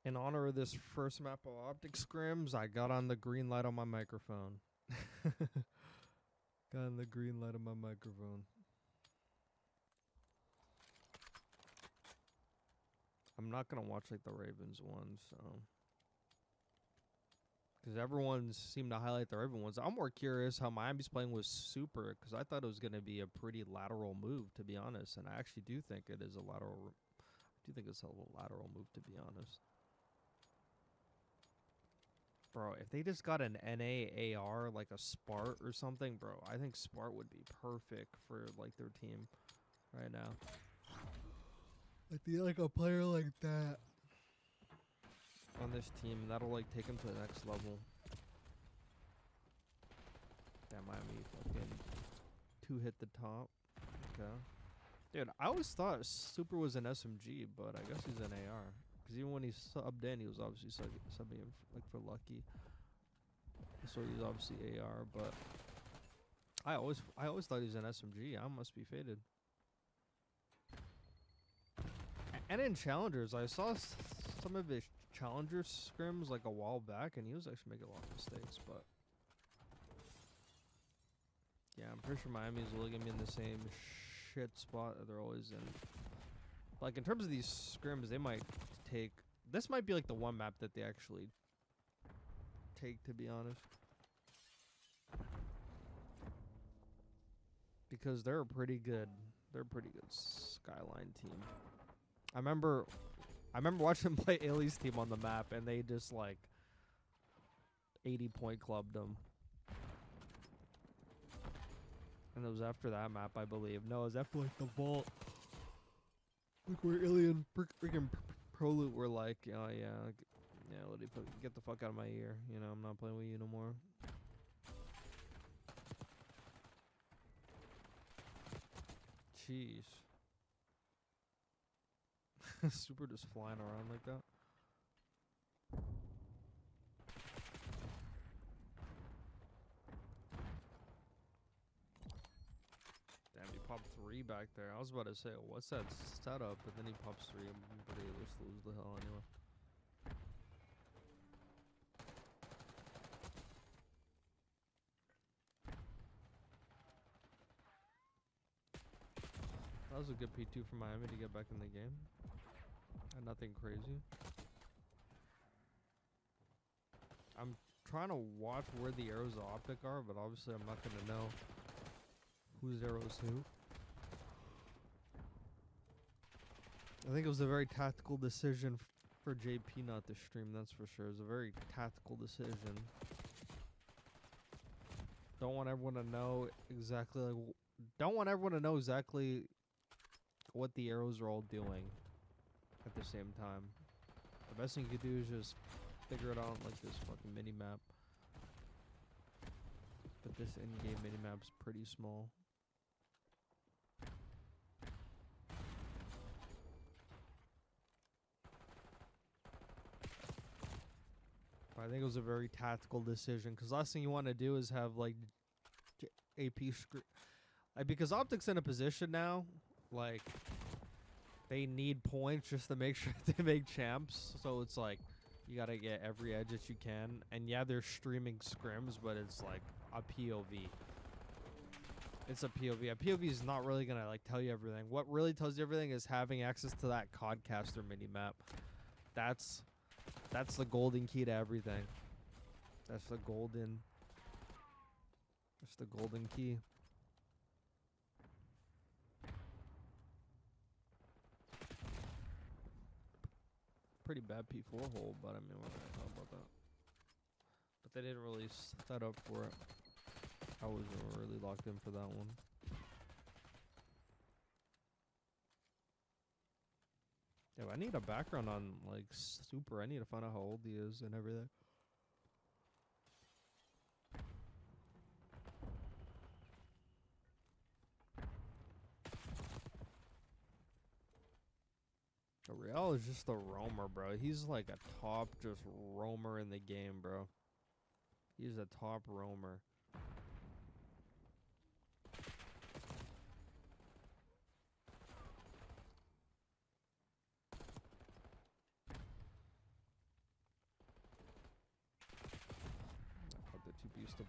In honor of this first map of OpTic scrims, I got on the green light on my microphone. Got on the green light on my microphone. I'm not gonna watch like the Ravens ones, so. Because everyone seemed to highlight the Raven ones. I'm more curious how Miami's playing with Super, because I thought it was gonna be a pretty lateral move, to be honest. And I actually do think it is a lateral. I do think it's a little lateral move, to be honest. Bro, if they just got an NAAR, like a Spart or something, bro, I think Spart would be perfect for, like, their team right now. I feel like a player like that on this team, that'll, like, take them to the next level. Damn, Miami fucking 2 hit the top. Okay. Dude, I always thought Super was an SMG, but I guess he's an AR. Because even when he subbed in, he was obviously subbing like for Lucky. So he's obviously AR, but I always thought he was an SMG. I must be faded. And in challengers, I saw some of his challenger scrims like a while back, and he was actually making a lot of mistakes. But yeah, I'm pretty sure Miami's really gonna be in the same shit spot that they're always in. Like, in terms of these scrims, they might take... This might be, like, the one map that they actually take, to be honest. Because they're a pretty good... They're a pretty good Skyline team. I remember watching them play Ailey's team on the map, and they just, like, 80-point clubbed them. And it was after that map, I believe. No, it was after, like, the vault. Like where Alien freaking Proloot were like, oh yeah, get the fuck out of my ear. You know, I'm not playing with you no more. Jeez. Super just flying around like that. Damn, he popped 3 back there. I was about to say, what's that setup? But then he pops 3. I'm pretty just lose the hell anyway. That was a good P2 for Miami to get back in the game. And nothing crazy. I'm trying to watch where the arrows of OpTic are, but obviously I'm not going to know whose arrows who. I think it was a very tactical decision for JP not to stream, that's for sure. It was a very tactical decision. Don't want everyone to know exactly what the arrows are all doing at the same time. The best thing you could do is just figure it out like this fucking mini map. But this in-game mini map's pretty small. I think it was a very tactical decision, because last thing you want to do is have like AP screw. Like, because OpTic's in a position now, like they need points just to make sure they make champs. So it's like you gotta get every edge that you can. And yeah, they're streaming scrims, but it's like a POV. It's a POV. A POV is not really gonna like tell you everything. What really tells you everything is having access to that Codcaster mini map. That's the golden key to everything. That's the golden key. Pretty bad P4 hole, but I mean, we're gonna talk about that. But they didn't really set up for it. I wasn't really locked in for that one. Yeah, but I need a background on like Super. I need to find out how old he is and everything. Real is just a roamer, bro. He's like a top just roamer in the game, bro. He's a top roamer.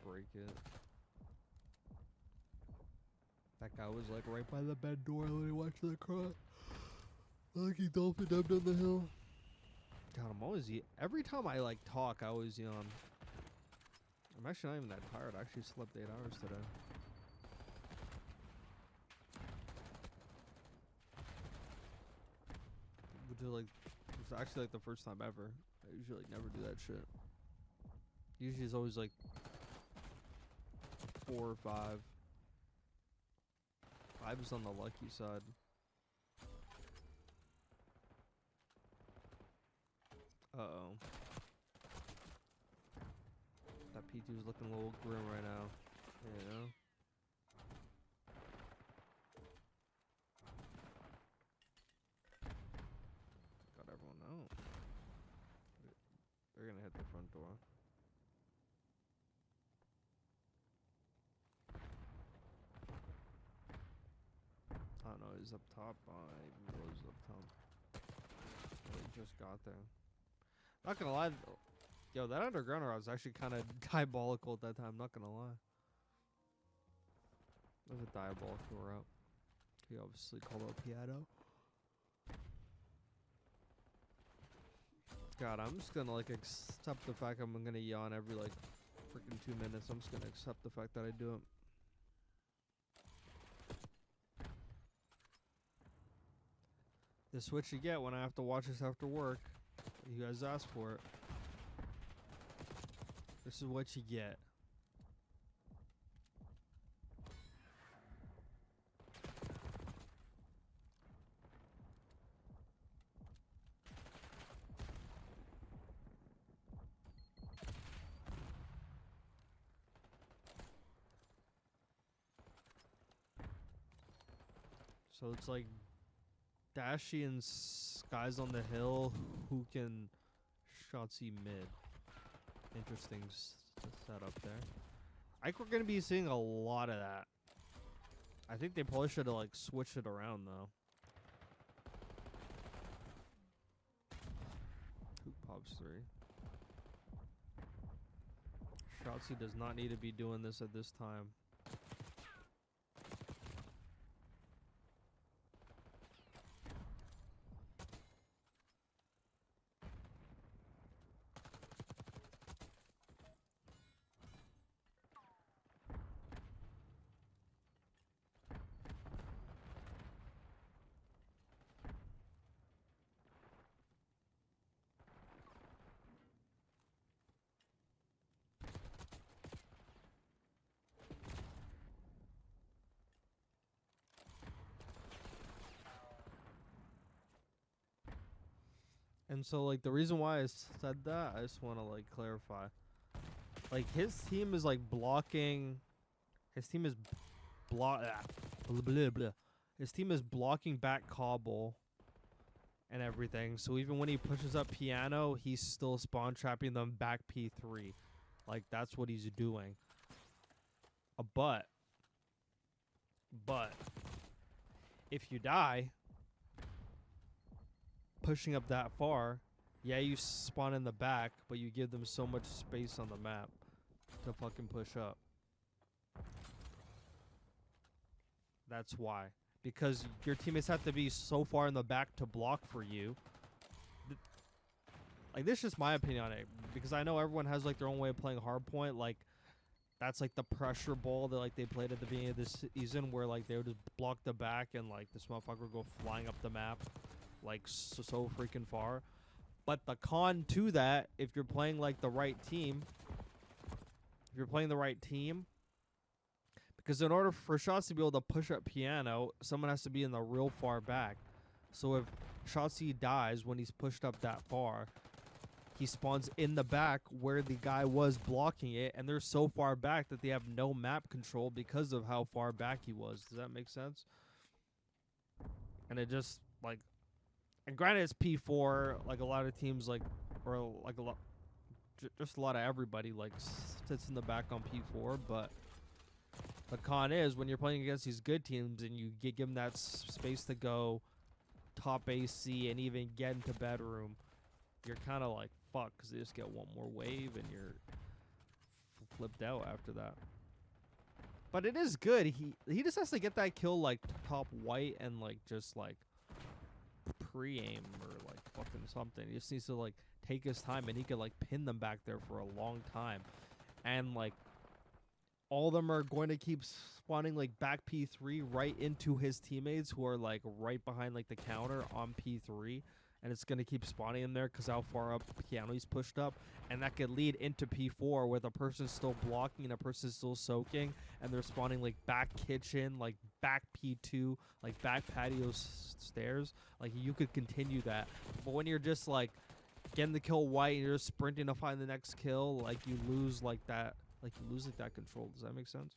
break it. That guy was like right by the bed door. Let me watch the cross. Lucky dolphin up down the hill. God, I'm always every time I like talk, I always yawn. I'm actually not even that tired. I actually slept 8 hours today. Which is like, it's actually like the first time ever. I usually like never do that shit. Usually it's always like 4 or 5. 5 is on the lucky side. Uh-oh. That P2 is looking a little grim right now. You know? Got everyone out. They're gonna hit the front door. I don't know, he's up top. He was up top. He just got there. Not gonna lie, though. Yo, that undergrounder was actually kind of diabolical at that time. Not gonna lie. It was a diabolical route. He obviously called out piano. God, I'm just gonna like accept the fact I'm gonna yawn every like freaking 2 minutes. I'm just gonna accept the fact that I do it. This is what you get when I have to watch this after work. You guys asked for it. This is what you get. So it's like Dashy and Skyz on the hill who can Shotzzy mid. Interesting setup there. I think we're going to be seeing a lot of that. I think they probably should have like switched it around though. Who pops 3? Shotzzy does not need to be doing this at this time. And so, like, the reason why I said that, I just want to, like, clarify. Like, his team is, like, blocking... His team is... blah, blah, blah. His team is blocking back Cobble and everything. So even when he pushes up Piano, he's still spawn trapping them back P3. Like, that's what he's doing. But... if you die... pushing up that far, yeah, you spawn in the back, but you give them so much space on the map to fucking push up. That's why. Because your teammates have to be so far in the back to block for you. Like, this is just my opinion on it. Because I know everyone has, like, their own way of playing hardpoint. Like, that's, like, the pressure ball that, like, they played at the beginning of this season. Where, like, they would just block the back and, like, this motherfucker would go flying up the map. Like, so freaking far. But the con to that, if you're playing, like, the right team... Because in order for Shotzzy to be able to push up Piano, someone has to be in the real far back. So if Shotzzy dies when he's pushed up that far, he spawns in the back where the guy was blocking it, and they're so far back that they have no map control because of how far back he was. Does that make sense? And it just, like... And granted, it's P4, like a lot of teams, like, or like a lot, just a lot of everybody, like, sits in the back on P4, but the con is when you're playing against these good teams and you give them that space to go top AC and even get into bedroom, you're kind of like, fuck, because they just get one more wave and you're flipped out after that. But it is good. He just has to get that kill like top white and like just like pre-aim or like fucking something. He just needs to like take his time, and he could like pin them back there for a long time. And like all of them are going to keep spawning like back P3 right into his teammates who are like right behind like the counter on P3. And it's going to keep spawning in there because how far up Keanu's pushed up. And that could lead into P4 where the person's still blocking and a person's still soaking. And they're spawning like back kitchen, like back P2, like back patio stairs. Like you could continue that. But when you're just like getting the kill white and you're just sprinting to find the next kill, like you lose like that. Like you lose like that control. Does that make sense?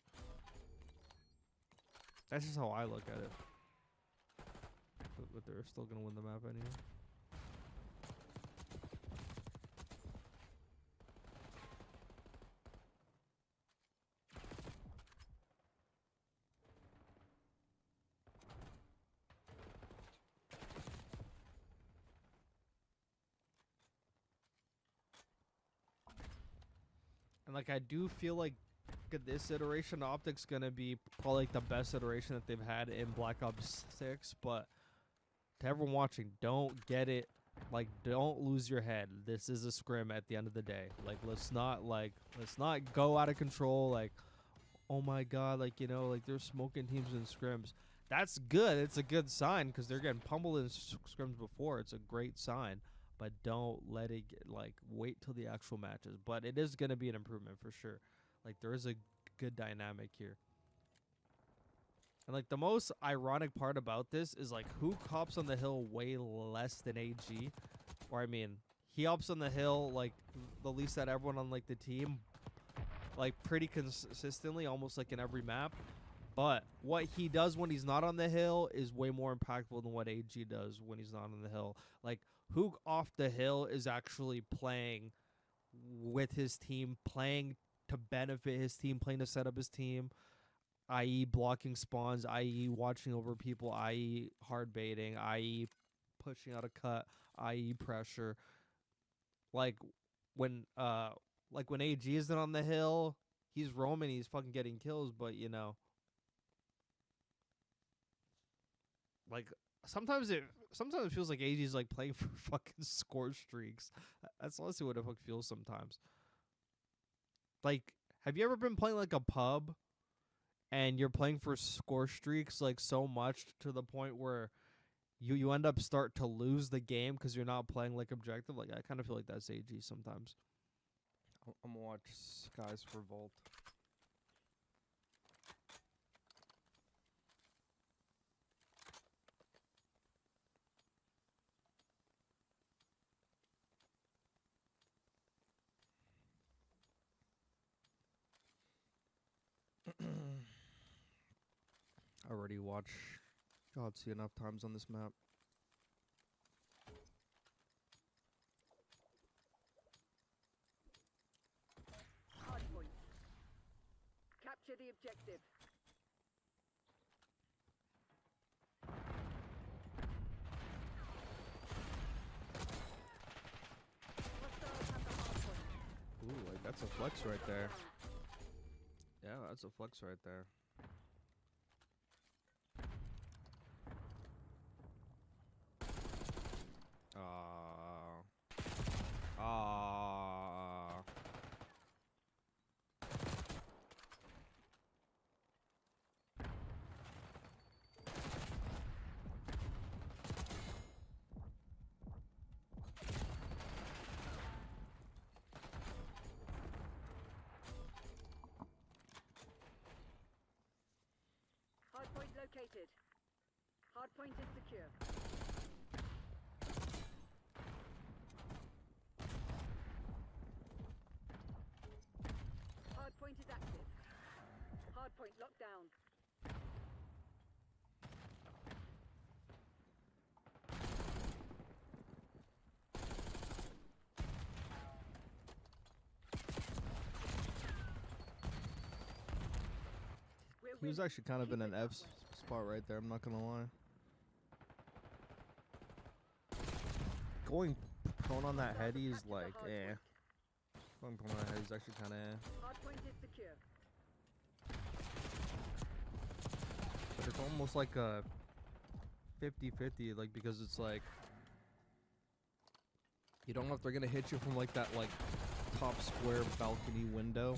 That's just how I look at it. But they're still going to win the map anyway. And like I do feel like this iteration of OpTic's gonna be probably like the best iteration that they've had in Black Ops 6. But to everyone watching, don't get it. Like, don't lose your head. This is a scrim at the end of the day. Like, let's not go out of control. Like, oh my god, like, you know, like they're smoking teams in scrims. That's good. It's a good sign because they're getting pummeled in scrims before. It's a great sign. But don't let it get, like, wait till the actual matches. But it is going to be an improvement for sure. Like, there is a good dynamic here. And, like, the most ironic part about this is, like, who cops on the hill way less than AG? Or, I mean, he ops on the hill, like, the least at everyone on, like, the team. Like, pretty consistently, almost, like, in every map. But what he does when he's not on the hill is way more impactful than what AG does when he's not on the hill. Like, Hook off the hill is actually playing with his team, playing to benefit his team, playing to set up his team, i.e. blocking spawns, i.e. watching over people, i.e. hard baiting, i.e. pushing out a cut, i.e. pressure. Like when AG isn't on the hill, he's roaming, he's fucking getting kills, but you know, like sometimes it feels like AG is like playing for fucking score streaks. That's honestly what it feels sometimes. Like, have you ever been playing like a pub and you're playing for score streaks like so much to the point where you end up start to lose the game because you're not playing like objective? Like, I kind of feel like that's AG sometimes. I'm gonna watch Skyz for Volt. I already watched Shotzzy enough times on this map. Hard point. Capture the objective. Hostiles have the hard point. Ooh, like that's a flex right there. Yeah, that's a flex right there. Hardpoint located. Hardpoint is secure. Hardpoint is active. Hardpoint locked down. He was actually kind of in an F spot right there, I'm not gonna lie. Going prone on that heady is like, eh. Going from my head, he's actually kind of. Hardpoint is secure. But it's almost like a 50-50, like, because it's like you don't know if they're gonna hit you from like that like top square balcony window,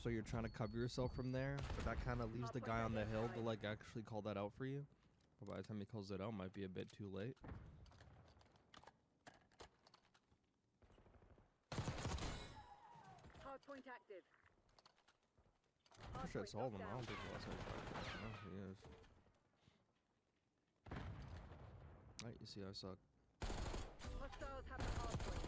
so you're trying to cover yourself from there, but that kind of leaves the guy on the hill to like actually call that out for you. But by the time he calls it out, might be a bit too late. Hardpoint active. I should Hardpoint solve him. locked I don't down. think he lost any fight. No, he is. Alright, you see I suck. Hostiles have the hardpoint.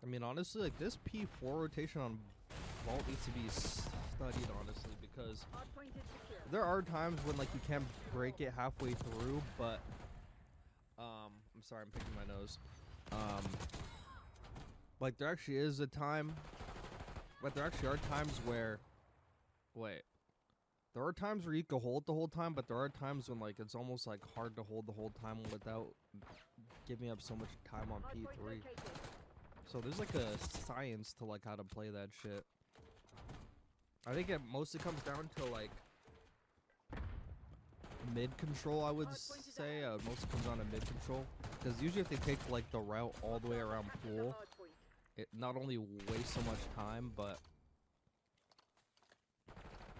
I mean, honestly, like, this P4 rotation on Vault needs to be studied, honestly, because Hardpoint is secure. there are times when, like, you can't break it halfway through, but, I'm sorry, I'm picking my nose. Like, there actually is a time, but there actually are times where, there are times where you can hold the whole time, but there are times when, like, it's almost, like, hard to hold the whole time without giving up so much time on Hardpoint P3. located. So there's like a science to like how to play that shit. I think it mostly comes down to like mid control, I would say. It mostly comes down to mid control. Because usually if they take like the route all the way around Capture the pool, hardpoint. it not only wastes so much time, but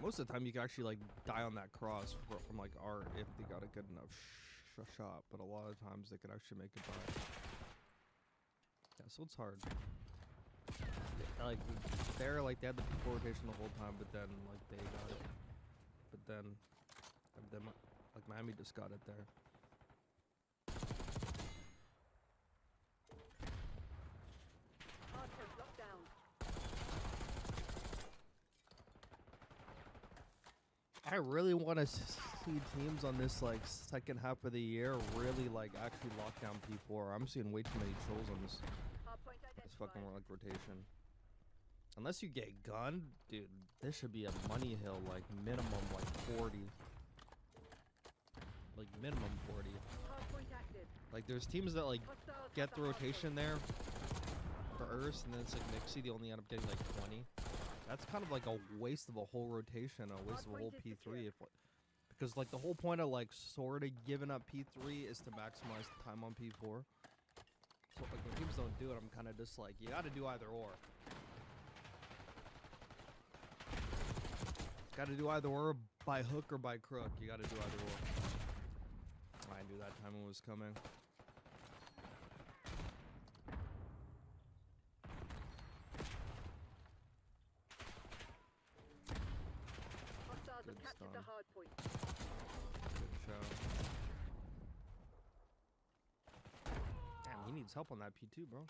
most of the time you can actually like die on that cross from like art if they got a good enough shot. But a lot of times they could actually make it by. Yeah, so it's hard. Like they're like they had the P4 rotation the whole time, but then like they got it. But then like Miami just got it there. Hardpoint locked down. I really want to see teams on this like second half of the year really like actually lock down P4. I'm seeing way too many trolls on this Hardpoint fucking identified. like rotation. Unless you get gunned, dude, this should be a money hill, like minimum like 40. Like minimum 40. Hardpoint active. Like there's teams that like Hostiles get have the the rotation there for Earth, and then it's like Nixie, they only end up getting like 20. That's kind of like a waste of a whole rotation, a waste of a whole Hardpoint is P3 if because like the whole point of like sort of giving up P3 is to maximize the time on P4. So like when teams don't do it, I'm kind of just like, you got to do either or. Got to do either or by hook or by crook. You got to do either or. I knew that time was coming. Hostiles Good have captured stun. the hardpoint. Good show. Damn, he needs help on that P2, bro.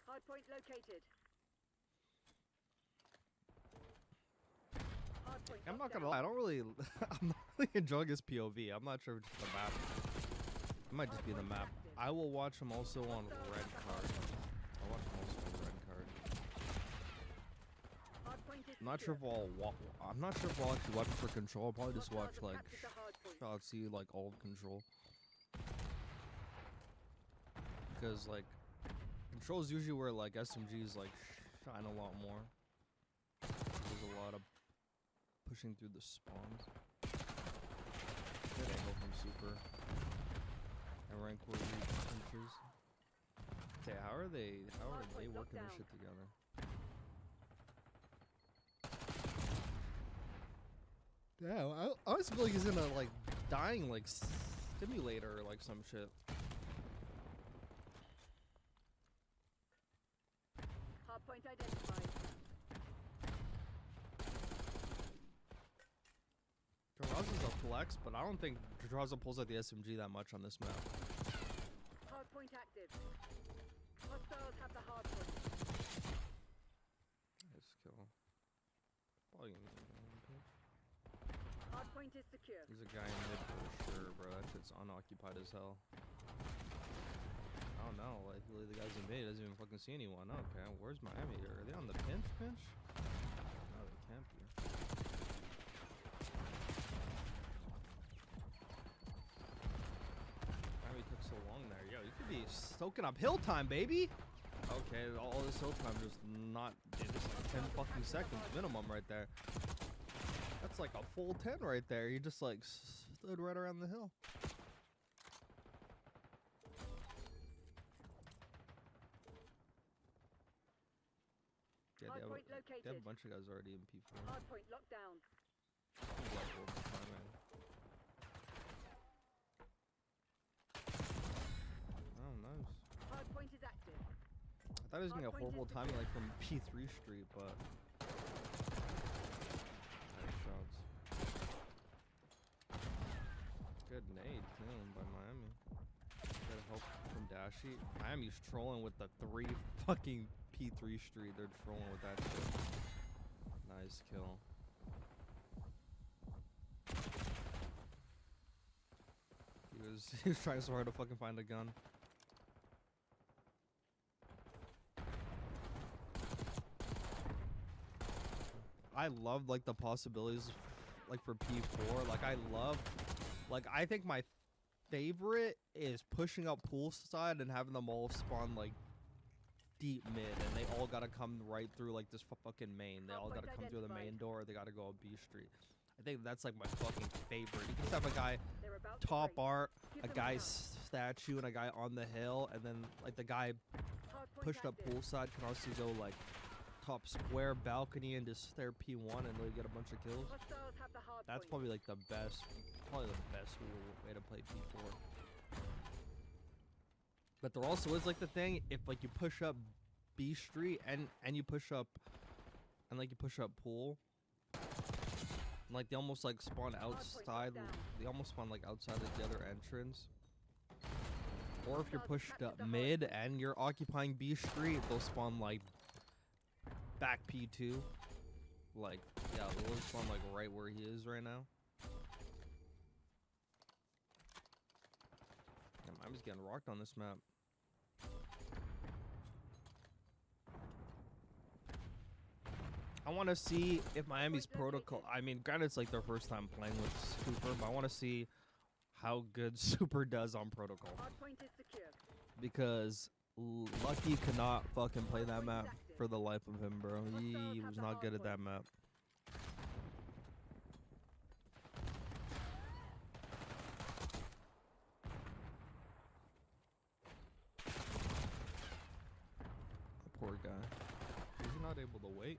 Hardpoint located. Hardpoint I'm not locked gonna down. lie, I don't really, I'm not really enjoying this POV. I'm not sure if it's the map. It might just be the map. I will watch him also on red card. I'll watch him also on red card. Hardpoint is I'm not sure if secure. I'm not sure if I'll actually watch for control. I'll probably just watch Hostiles have like captured the hardpoint. Shotzzy, like all of control. Because like control is usually where like SMGs like shine a lot more. There's a lot of pushing through the spawns. Good angle from super. And rank where we punches. Okay, how are they working this shit together? Yeah, I always feel like he's in a like dying like simulator or like some shit. Hardpoint identified. Terrazza's a flex, but I don't think Terrazza pulls out the SMG that much on this map. Hardpoint active. Hostiles have the hardpoint. Nice kill. Probably gonna get him on pitch. Hardpoint is secure. There's a guy in mid for sure, bro. That shit's unoccupied as hell. I don't know, like really the guys in mid doesn't even fucking see anyone. Okay, where's Miami? Are they on the pinch? No, they can't be. soaking up hill time, baby. Okay, all this hill time just not. Dude, this is like 10 fucking seconds minimum right there. That's like a full 10 right there. You just like stood right around the hill. Yeah, they have, Hardpoint they have a located. bunch of guys already in P4. Hardpoint locked down. Oh, nice. Hardpoint is active. I thought it was gonna be a horrible timing like from P3 Street, but nice shots. Good nade too by Miami. Good help from Dashy. Miami's trolling with the 3 fucking P3 Street. They're trolling with that shit. Nice kill. He was trying so hard to fucking find a gun. I love like the possibilities like for P4. Like I think my favorite is pushing up poolside and having them all spawn like deep mid, and they all gotta come right through like this fucking main. They all gotta come through the main door, or they gotta go up B Street. I think that's like my fucking favorite. You can just have a guy top art, a guy's statue, and a guy on the hill, and then like the guy pushed up poolside can also go like top square balcony and just stare P1 and really get a bunch of kills. That's probably like the best way to play P4. But there also is like the thing, if like you push up B Street and you push up pool, and, like they almost like spawn outside, they almost spawn like outside like the other entrance. Or if you're pushed up mid and you're occupying B Street, they'll spawn like back P2. Like, yeah, they'll spawn like right where he is right now. Damn, I'm just getting rocked on this map. I want to see if Miami's protocol. I mean, granted, it's like their first time playing with Super, but I want to see how good Super does on protocol. Because Lucky could not fucking play that map for the life of him, bro. He was not good at that map. Poor guy. Is he not able to wait?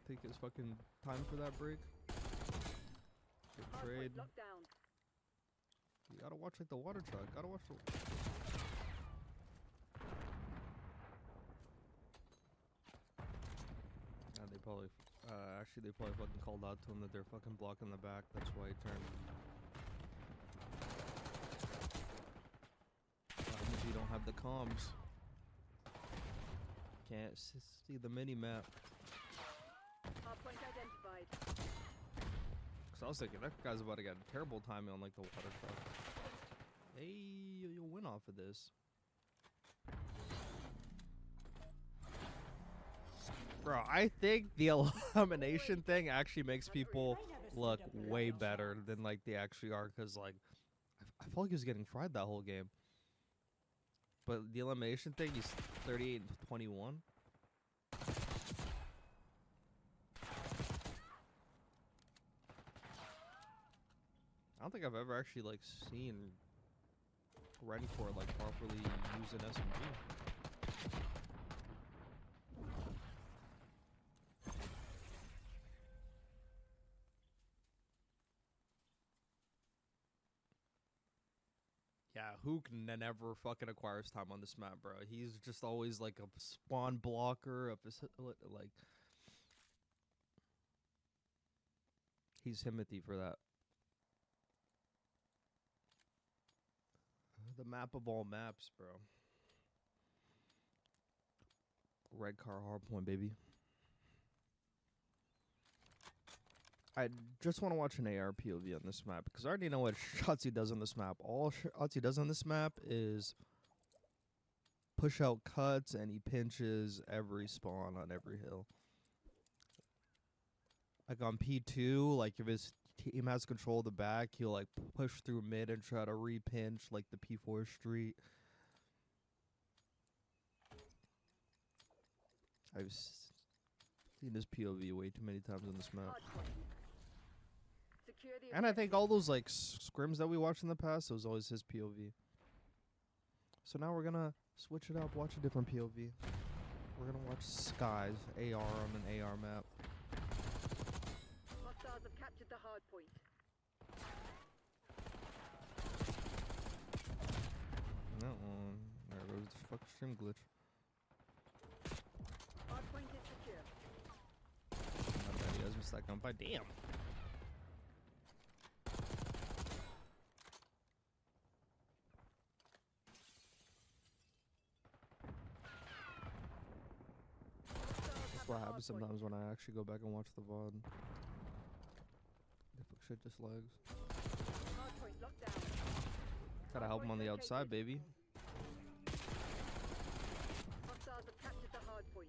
Take his fucking time for that break. Good trade. You gotta watch like the water truck. Gotta watch the. Yeah, they probably. Actually, they probably fucking called out to him that they're fucking blocking the back. That's why he turned. You don't have the comms. Can't see the mini map. Hardpoint identified. Cause I was thinking that guy's about to get a terrible timing on like the water truck. Hey, you'll win off of this. Bro, I think the elimination thing actually makes people look way better than like they actually are. Cause like, I felt like he was getting fried that whole game. But the elimination thing, he's 38 and 21. I don't think I've ever actually like seen Rencore like properly use an SMG. Yeah, Hook never fucking acquires time on this map, bro. He's just always like a spawn blocker of his like. He's Himothy for that. The map of all maps, bro. Red car hardpoint, baby. I just want to watch an AR POV on this map because I already know what Shotzzy does on this map. All Shotzzy does on this map is push out cuts and he pinches every spawn on every hill. Like on P2, like if his team has control of the back, he'll like push through mid and try to re-pinch like the P4 street. I've seen this POV way too many times on this map. And I think all those like scrims that we watched in the past, it was always his POV. So now we're gonna switch it up, watch a different POV. We're gonna watch Skyz, AR on an AR map. Hostiles have captured the hard point. That one. There goes the fucking stream glitch. Hard point is secure. Not bad, he has missed that gun by damn. That's what happens sometimes when I actually go back and watch the VOD. The fuck shit just lags. Hard point locked down. Gotta help him on the outside, baby. Hostiles have captured the hard point.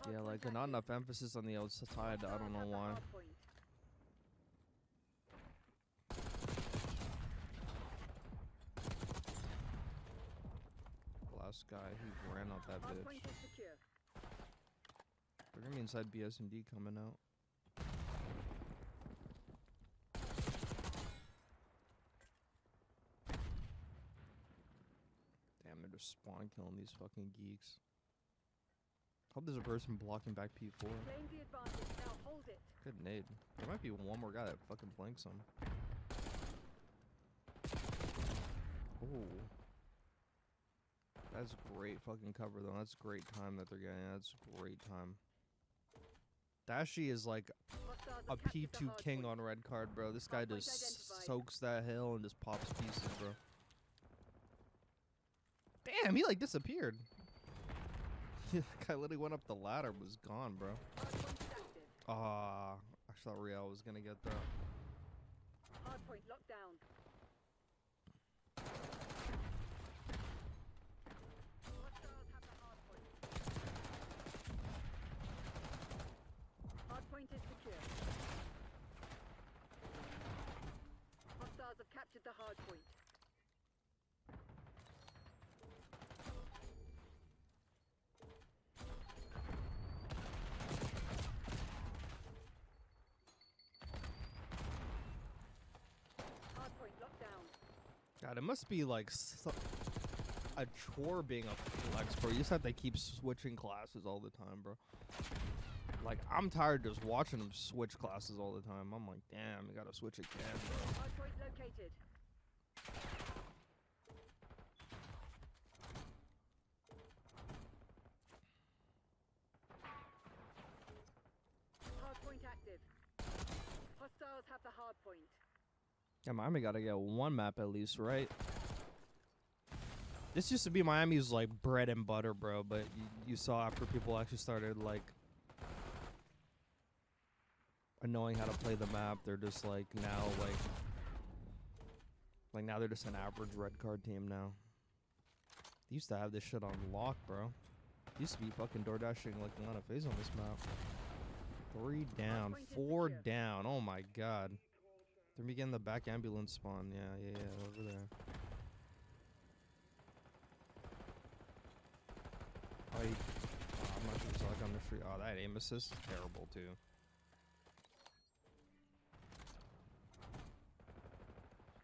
Yeah, like not enough emphasis on the outside. I don't know why. Last guy, he ran out that bitch. They're gonna be inside BS and D coming out. Damn, they're just spawn killing these fucking geeks. Hope there's a person blocking back P4. Claim the advantage, now hold it. Good nade. There might be one more guy that fucking flanks him. Oh. That's great fucking cover though. That's great time that they're getting. That's great time. Dashy is like a P2 king on red card, bro. This guy just soaks that hill and just pops pieces, bro. Damn, he like disappeared. That guy literally went up the ladder, was gone, bro. Ah, I thought Real was gonna get that. Hard point locked down. Hostiles have the hard point. Hard point is secure. Hostiles have captured the hard point. God, it must be like a chore being a flex, bro. You just have to keep switching classes all the time, bro. Like, I'm tired just watching them switch classes all the time. I'm like, damn, you gotta switch again, bro. Hard point located. Hard point active. Hostiles have the hard point. Yeah, Miami gotta get one map at least, right? This used to be Miami's like bread and butter, bro. But you saw after people actually started like knowing how to play the map, they're just like now like now they're just an average red card team now. They used to have this shit on lock, bro. Used to be fucking door dashing like a lot of phase on this map. 3 down, 4 down. Oh my god. They're beginning the back ambulance spawn. Yeah, over there. Oh, I'm not sure it's like on the street. Oh, that aim assist is terrible too.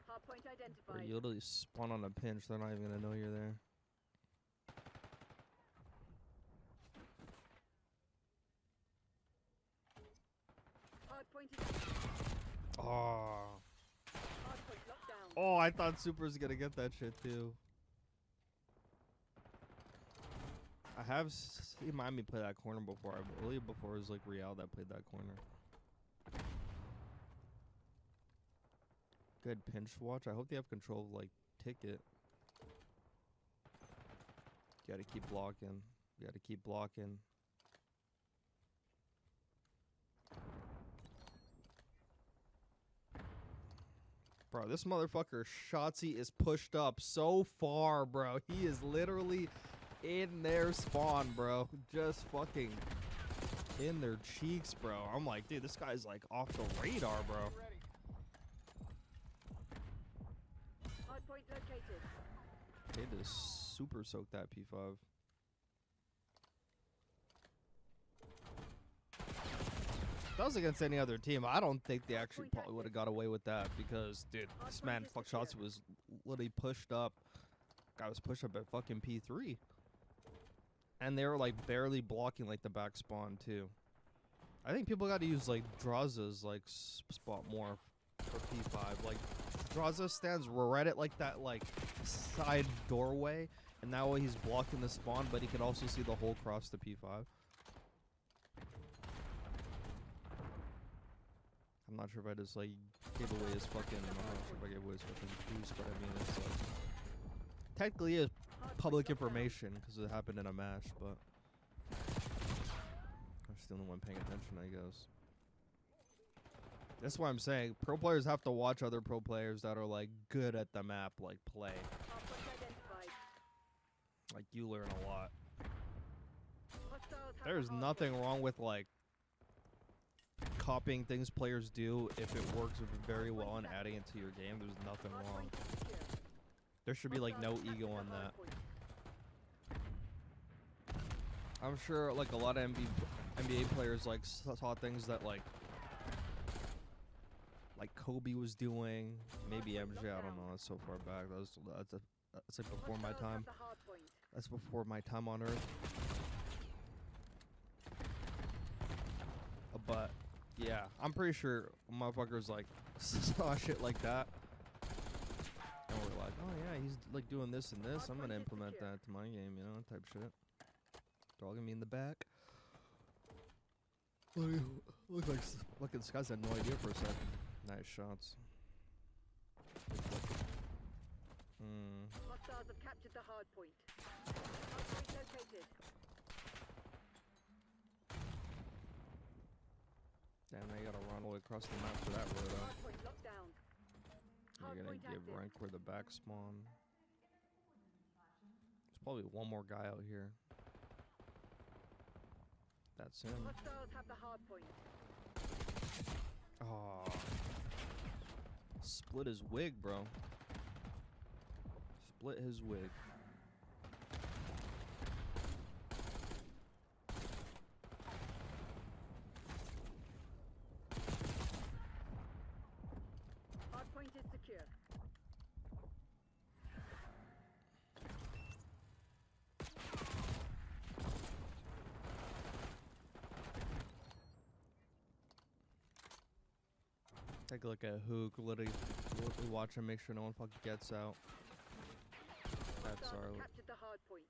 Hardpoint Bro, identified. you literally spawn on a pinch. They're not even gonna know you're there. Hardpoint is Oh. hardpoint locked down. Oh, I thought Super's gonna get that shit too. I have seen Miami play that corner before. I believe before it was like Real that played that corner. Good pinch watch. I hope they have control of like ticket. You gotta keep blocking. You gotta keep blocking. Bro, this motherfucker Shotzzy is pushed up so far, bro. He is literally in their spawn, bro. Just fucking in their cheeks, bro. I'm like, dude, this guy's like off the radar, bro. Ready. Hardpoint located. They just super soaked that P5. If that was against any other team, I don't think they actually probably would have got away with that because, dude, this man, fuck Shotzzy was literally pushed up. Guy was pushed up at fucking P3. And they were like barely blocking like the back spawn too. I think people got to use like Draza's like spot more for P5. Like Draza stands right at like that like side doorway, and that way he's blocking the spawn, but he can also see the whole cross to P5. I'm not sure if I just like gave away his fucking. I'm not sure if I gave away his fucking boost, but I mean it's like technically is public information because it happened in a match, but I'm just the only one paying attention, I guess. That's why I'm saying pro players have to watch other pro players that are like good at the map, like play. Like you learn a lot. There's nothing wrong with like copying things players do if it works very well and adding it to your game. There's nothing wrong. There should be like no ego on that. I'm sure like a lot of NBA players like saw things that like Kobe was doing, maybe MJ. I don't know. That's so far back. That's like before my time. That's before my time on Earth. But yeah, I'm pretty sure motherfuckers like saw shit like that, and we're like, oh yeah, he's like doing this and this. I'm gonna implement that to my game, you know, type shit. Dogging me in the back. Look like fucking Skyz had no idea for a second. Nice shots. Hostiles have captured the hard point. Hard point located. Damn, they gotta run all the way across the map for that road. Hard point locked down. You're gonna give rank where the back spawn. There's probably one more guy out here. That's him. Hostiles have the hard point. Oh. Split his wig, bro. Split his wig. Hard point is secure. Take a look at Hook, literally watch him, make sure no one fucking gets out. That's our Captured the hard point.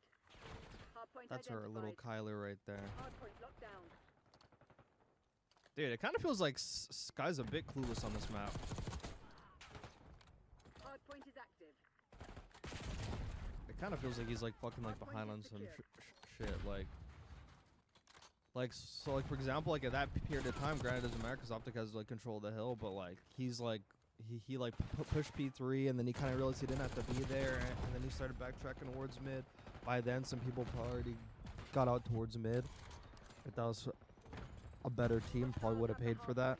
Hard point that's our little identified. Kyler right there. Hard point locked down. Dude, it kind of feels like Sky's a bit clueless on this map. Hard point is active. It kind of feels like he's like fucking like behind on some shit, so like for example, like at that period of time, granted it doesn't matter because OpTic has like control of the hill, but like he's like he like pushed P3 and then he kind of realized he didn't have to be there, and then he started backtracking towards mid. By then, some people probably already got out towards mid. If that was a better team, probably would have paid for that.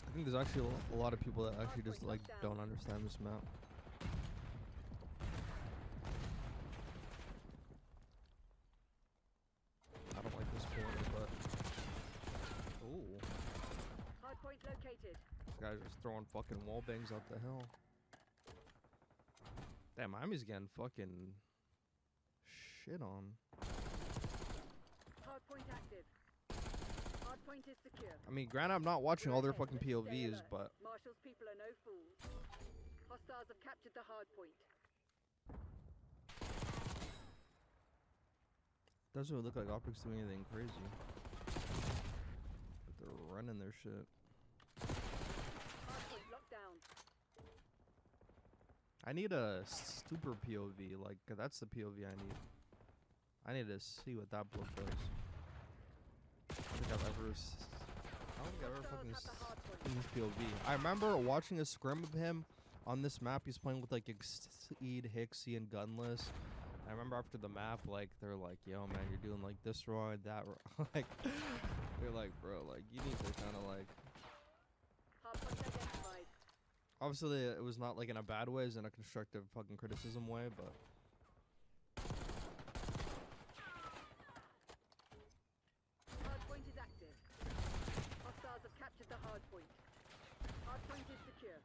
I think there's actually a lot of people that actually just like don't understand this map. I don't like this corner, but ooh, Hard point located. this guy's just throwing fucking wall bangs up the hill. Damn, Miami's getting fucking shit on. Hard point active. Hard point is secure. I mean, granted, I'm not watching all their fucking POVs, but Marshall's people are no fools. Hostiles have captured the hard point. doesn't really look like OpTic's doing anything crazy. But they're running their shit. Hard point locked down. I need a super POV, like, 'cause that's the POV I need. I need to see what that block does. I don't think I've ever fucking seen this POV. I remember watching a scrim of him on this map he's playing with like Exceed, Hixie, and Gunless. I remember after the map, like they're like, "Yo, man, you're doing like this wrong, that wrong." Like they're like, "Bro, like you need to kind of like." Hardpoint identified. Obviously, it was not like in a bad way, it's in a constructive fucking criticism way, but. Hardpoint is active. Hostiles have captured the hardpoint. Hardpoint is secure.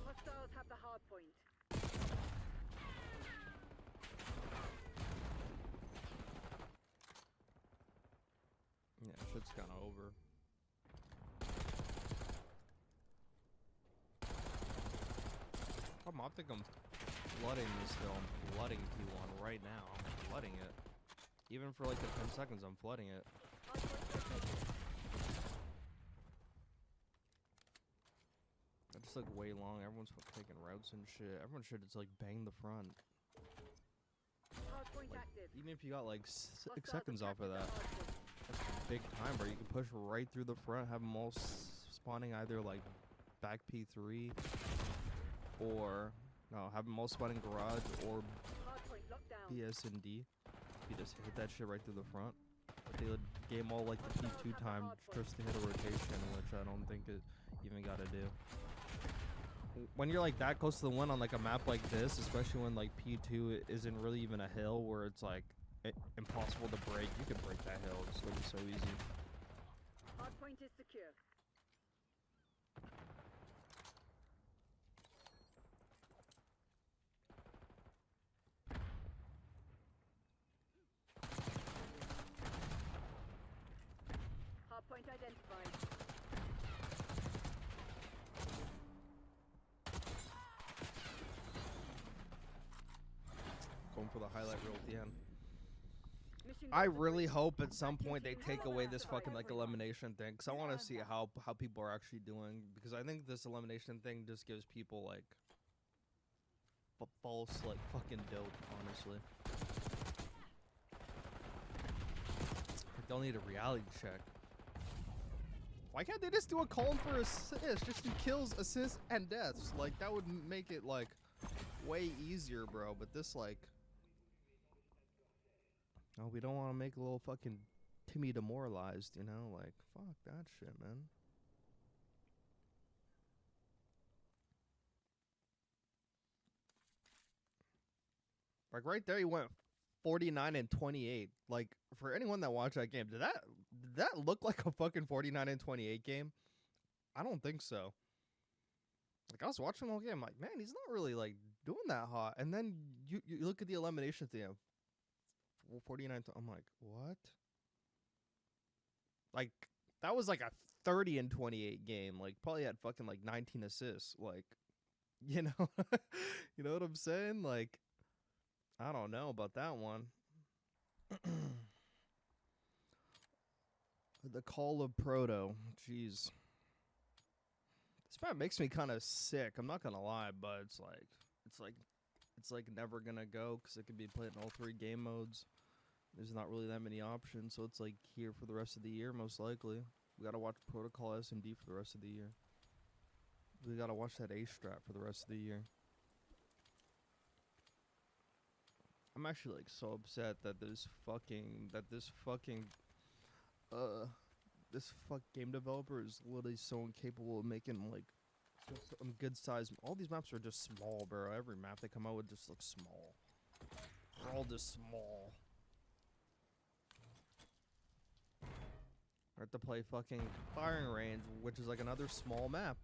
Hostiles have the hardpoint. Yeah, shit's kind of over. I'm OpTic, I'm flooding this hill. I'm flooding P1 right now. I'm flooding it. Even for like the 10 seconds, I'm flooding it. Hardpoint located. That just like way long. Everyone's taking routes and shit. Everyone should just like bang the front. Hardpoint Like, active. even if you got like 6 Hostiles have seconds off of captured that, the hardpoint. that's big time, bro. You can push right through the front, have them all spawning either like back P3 or no, have them all spawning garage or Hardpoint locked down. BS and D. You just hit that shit right through the front. But they would game all like the P2 time just to hit a rotation, which I don't think it even gotta do. When you're like that close to the win on like a map like this, especially when like P2 isn't really even a hill where it's like impossible to break, you can break that hill. It's gonna be so easy. Hardpoint is secure. Hardpoint identified. Going for the highlight reel at the end. Mission I complete. really hope at some point they take away this fucking like elimination thing, because I want to see how people are actually doing, because I think this elimination thing just gives people like false like fucking dope, honestly. Like, they'll need a reality check. Why can't they just do a column for assists? Just do kills, assists, and deaths. Like that would make it like way easier, bro. But this like. Oh, we don't want to make a little fucking Timmy demoralized, you know? Like, fuck that shit, man. Like, right there, he went 49 and 28. Like, for anyone that watched that game, did that look like a fucking 49 and 28 game? I don't think so. Like, I was watching the whole game, like, man, he's not really, like, doing that hot. And then you look at the elimination thing. 49. I'm like, what? Like, that was like a 30 and 28 game. Like, probably had fucking like 19 assists. Like, you know, you know what I'm saying? Like, I don't know about that one. The Call of Proto. Jeez. This map makes me kind of sick. I'm not gonna lie, but it's like never gonna go because it can be played in all 3 game modes. There's not really that many options, so it's like here for the rest of the year, most likely. We gotta watch Protocol SMD for the rest of the year. We gotta watch that A strat for the rest of the year. I'm actually like so upset that this game developer is literally so incapable of making like some good size. All these maps are just small, bro. Every map they come out with just looks small. They're all just small. I have to play fucking Firing Range, which is like another small map.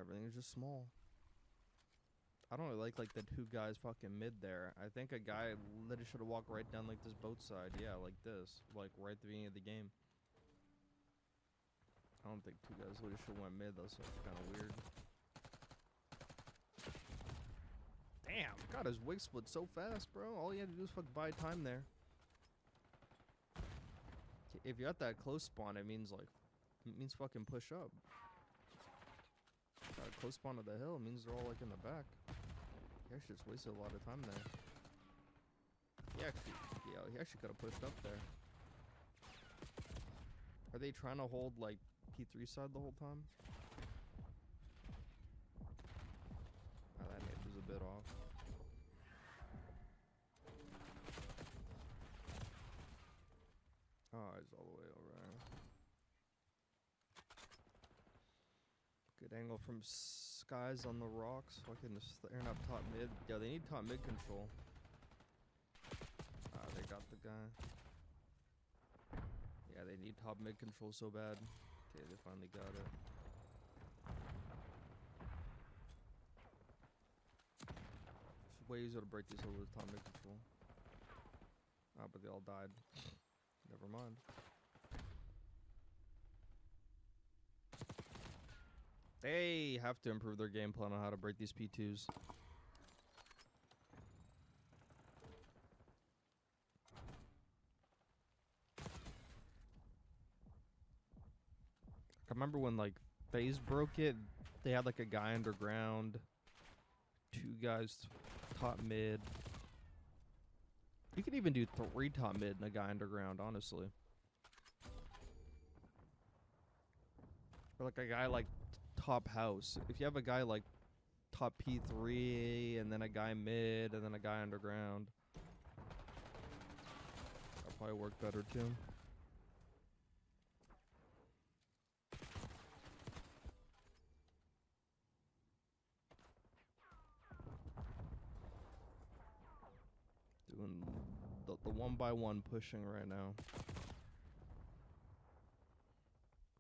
Everything is just small. I don't really like the 2 guys fucking mid there. I think a guy literally should have walked right down like this boat side. Yeah, like this. Like right at the beginning of the game. I don't think 2 guys literally should have went mid though, so it's kind of weird. Damn, God, his wig split so fast, bro. All he had to do was fucking buy time there. If you're at that close spawn, it means like, it means fucking push up. Got a close spawn to the hill, it means they're all like in the back. He actually just wasted a lot of time there. He actually could have pushed up there. Are they trying to hold like P3 side the whole time? Oh, that nade was a bit off. Oh, he's all the way over there. Good angle from Skyz on the rocks. Fucking staring up top mid. Yeah, they need top mid control. Ah, they got the guy. Yeah, they need top mid control so bad. Okay, they finally got it. It's way easier to break these hills with top mid control. Ah, but they all died. Never mind. They have to improve their game plan on how to break these P2s. I remember when like FaZe broke it, they had like a guy underground, 2 guys top mid. You could even do 3 top mid and a guy underground, honestly. Or like a guy like top house. If you have a guy like top P3 and then a guy mid and then a guy underground, that'll probably work better too. Doing the 1x1 pushing right now.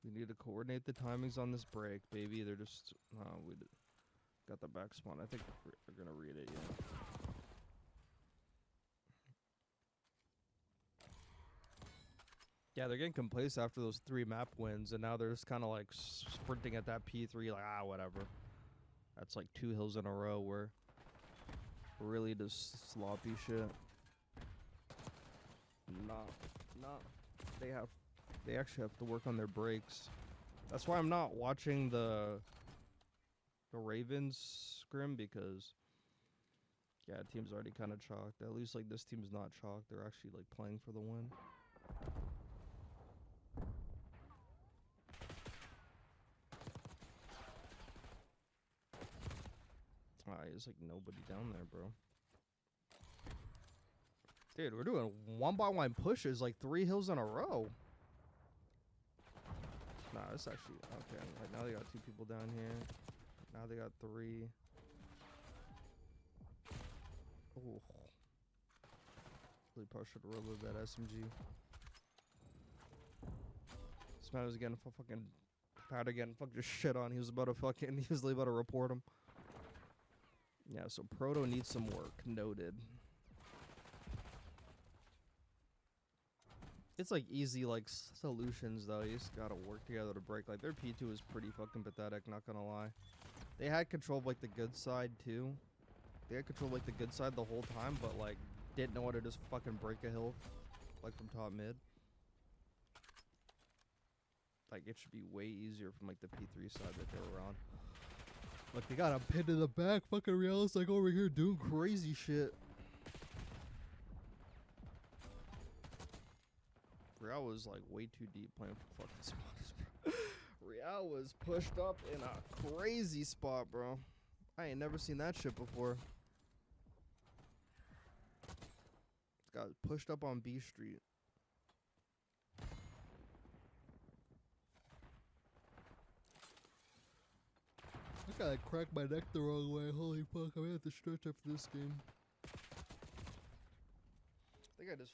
We need to coordinate the timings on this break, baby. They're just... we got the back spawn. I think we're gonna read it, yeah. Yeah, they're getting complacent after those 3 map wins, and now they're just kind of like sprinting at that P3 like, whatever. That's like 2 hills in a row where really just sloppy shit. They actually have to work on their breaks. That's why I'm not watching the Ravens scrim, because yeah, team's already kind of chalked. At least like this team's not chalked. They're actually like playing for the win. There's like nobody down there, bro. Dude, we're doing 1x1 pushes like 3 hills in a row. Nah, it's actually okay. Like now they got 2 people down here. Now they got 3. Oh, really probably should have reloaded that SMG. This man was getting fucking powder, getting fucking just shit on. He was about to fucking. He was about to report him. Yeah, so Proto needs some work. Noted. It's like easy like solutions though. You just gotta work together to break. Like their P2 is pretty fucking pathetic, not gonna lie. They had control of like the good side too. They had control of like the good side the whole time, but like didn't know how to just fucking break a hill like from top mid. Like it should be way easier from like the P3 side that they were on. Like they got a pin in the back, fucking Real's like over here doing crazy shit. Real was like way too deep playing for fucking spotters, bro. Real was pushed up in a crazy spot, bro. I ain't never seen that shit before. Got pushed up on B Street. I gotta crack my neck the wrong way. Holy fuck, I'm gonna have to stretch after this game. I think I just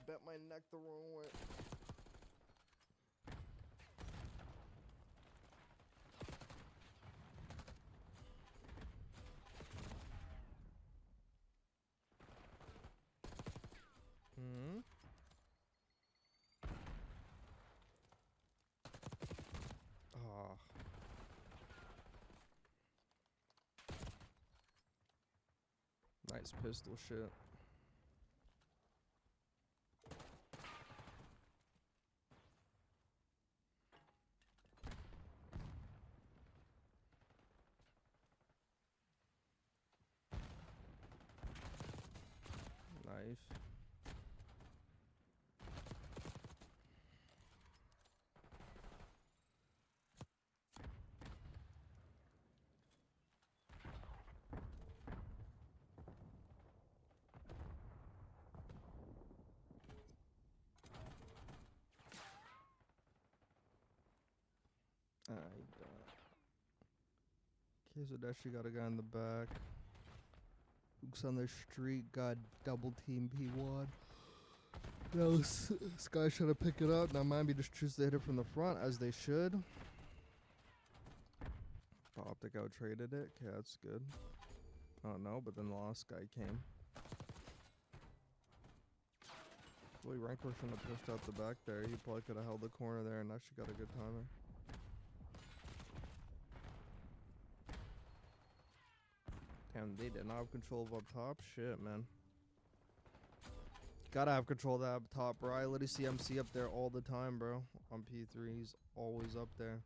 bent my neck the wrong way. Nice pistol shit. Nice. Okay, so Dashi got a guy in the back. Luke's on the street, got double team P1. Now Skyz trying to pick it up. Now Miami just choose to hit it from the front, as they should. OpTic out traded it. Okay, that's good. Oh no, but then the last guy came. Boy, Rancor shouldn't have pushed out the back there. He probably could have held the corner there, and actually got a good timer. Damn, they did not have control of up top. Shit, man. Gotta have control of that up top, bro. I literally see MC up there all the time, bro. On P3, he's always up there.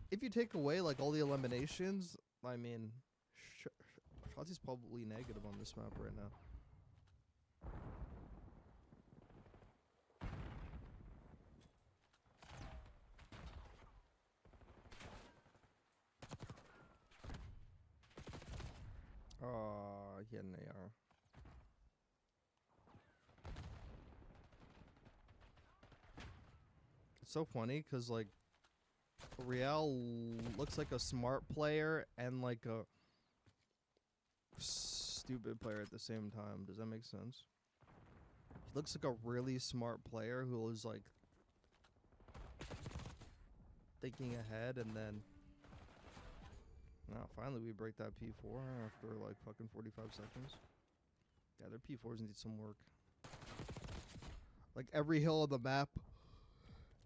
If you take away like all the eliminations, I mean, Shotzzy's probably negative on this map right now. He had an AR. It's so funny because like Real looks like a smart player and like a stupid player at the same time. Does that make sense? He looks like a really smart player who is like thinking ahead, and then finally we break that P4 after like fucking 45 seconds. Yeah, their P4s need some work. Like every hill on the map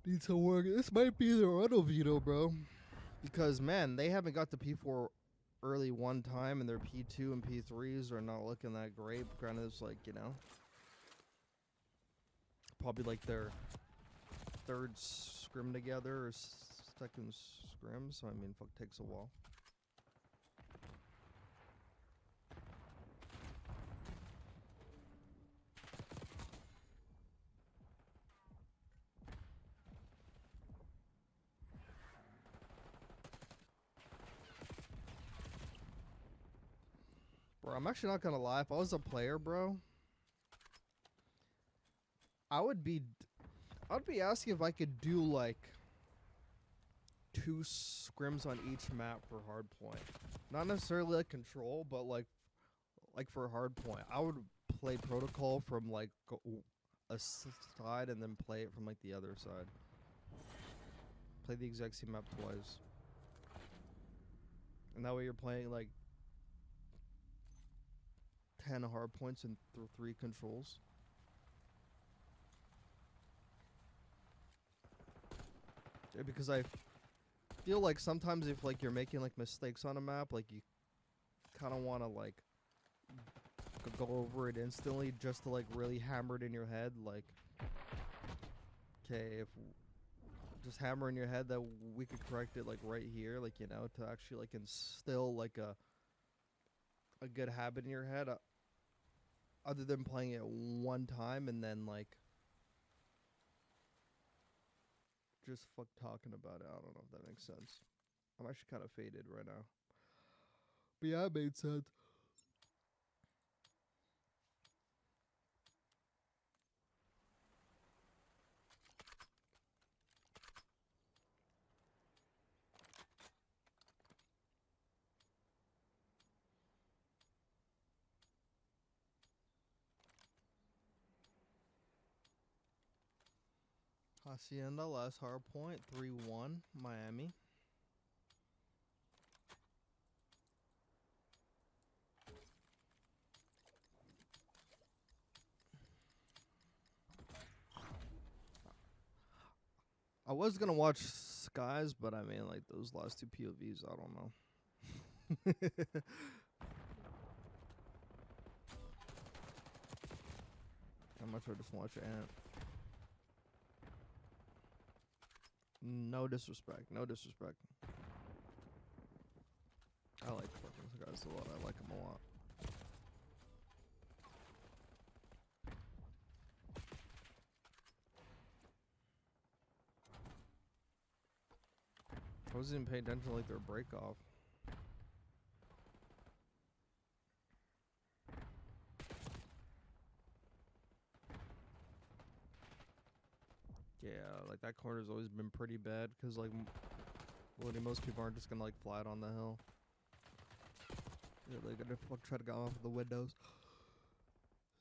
needs some work. This might be the auto veto, bro. Because man, they haven't got the P4 early one time, and their P2 and P3s are not looking that great. Granted, it's like, you know, probably like their third scrim together or second scrim, so I mean, fuck, takes a while. Bro, I'm actually not gonna lie. If I was a player, bro, I'd be asking if I could do like 2 scrims on each map for hardpoint. Not necessarily like control, but like for hardpoint. I would play protocol from like a side and then play it from like the other side. Play the exact same map twice. And that way you're playing like 10 hard points and 3 controls. Yeah, because I feel like sometimes if like you're making like mistakes on a map, like you kind of want to like go over it instantly just to like really hammer it in your head. Like, okay, if just hammer in your head that we could correct it like right here, like, you know, to actually like instill like a good habit in your head. Other than playing it one time and then like just fuck talking about it. I don't know if that makes sense. I'm actually kind of faded right now. But yeah, it made sense. Hacienda, last hard point, 3-1, Miami. I was gonna watch Skyz, but I mean, like, those last 2 POVs, I don't know. I'm not sure, just watch Ant. No disrespect, no disrespect. I like fucking Skyz a lot. I like him a lot. I wasn't even paying attention to like their break off. Yeah, like that corner's always been pretty bad because like most people aren't just gonna like fly it on the hill. Yeah, they're gonna try to go off the windows.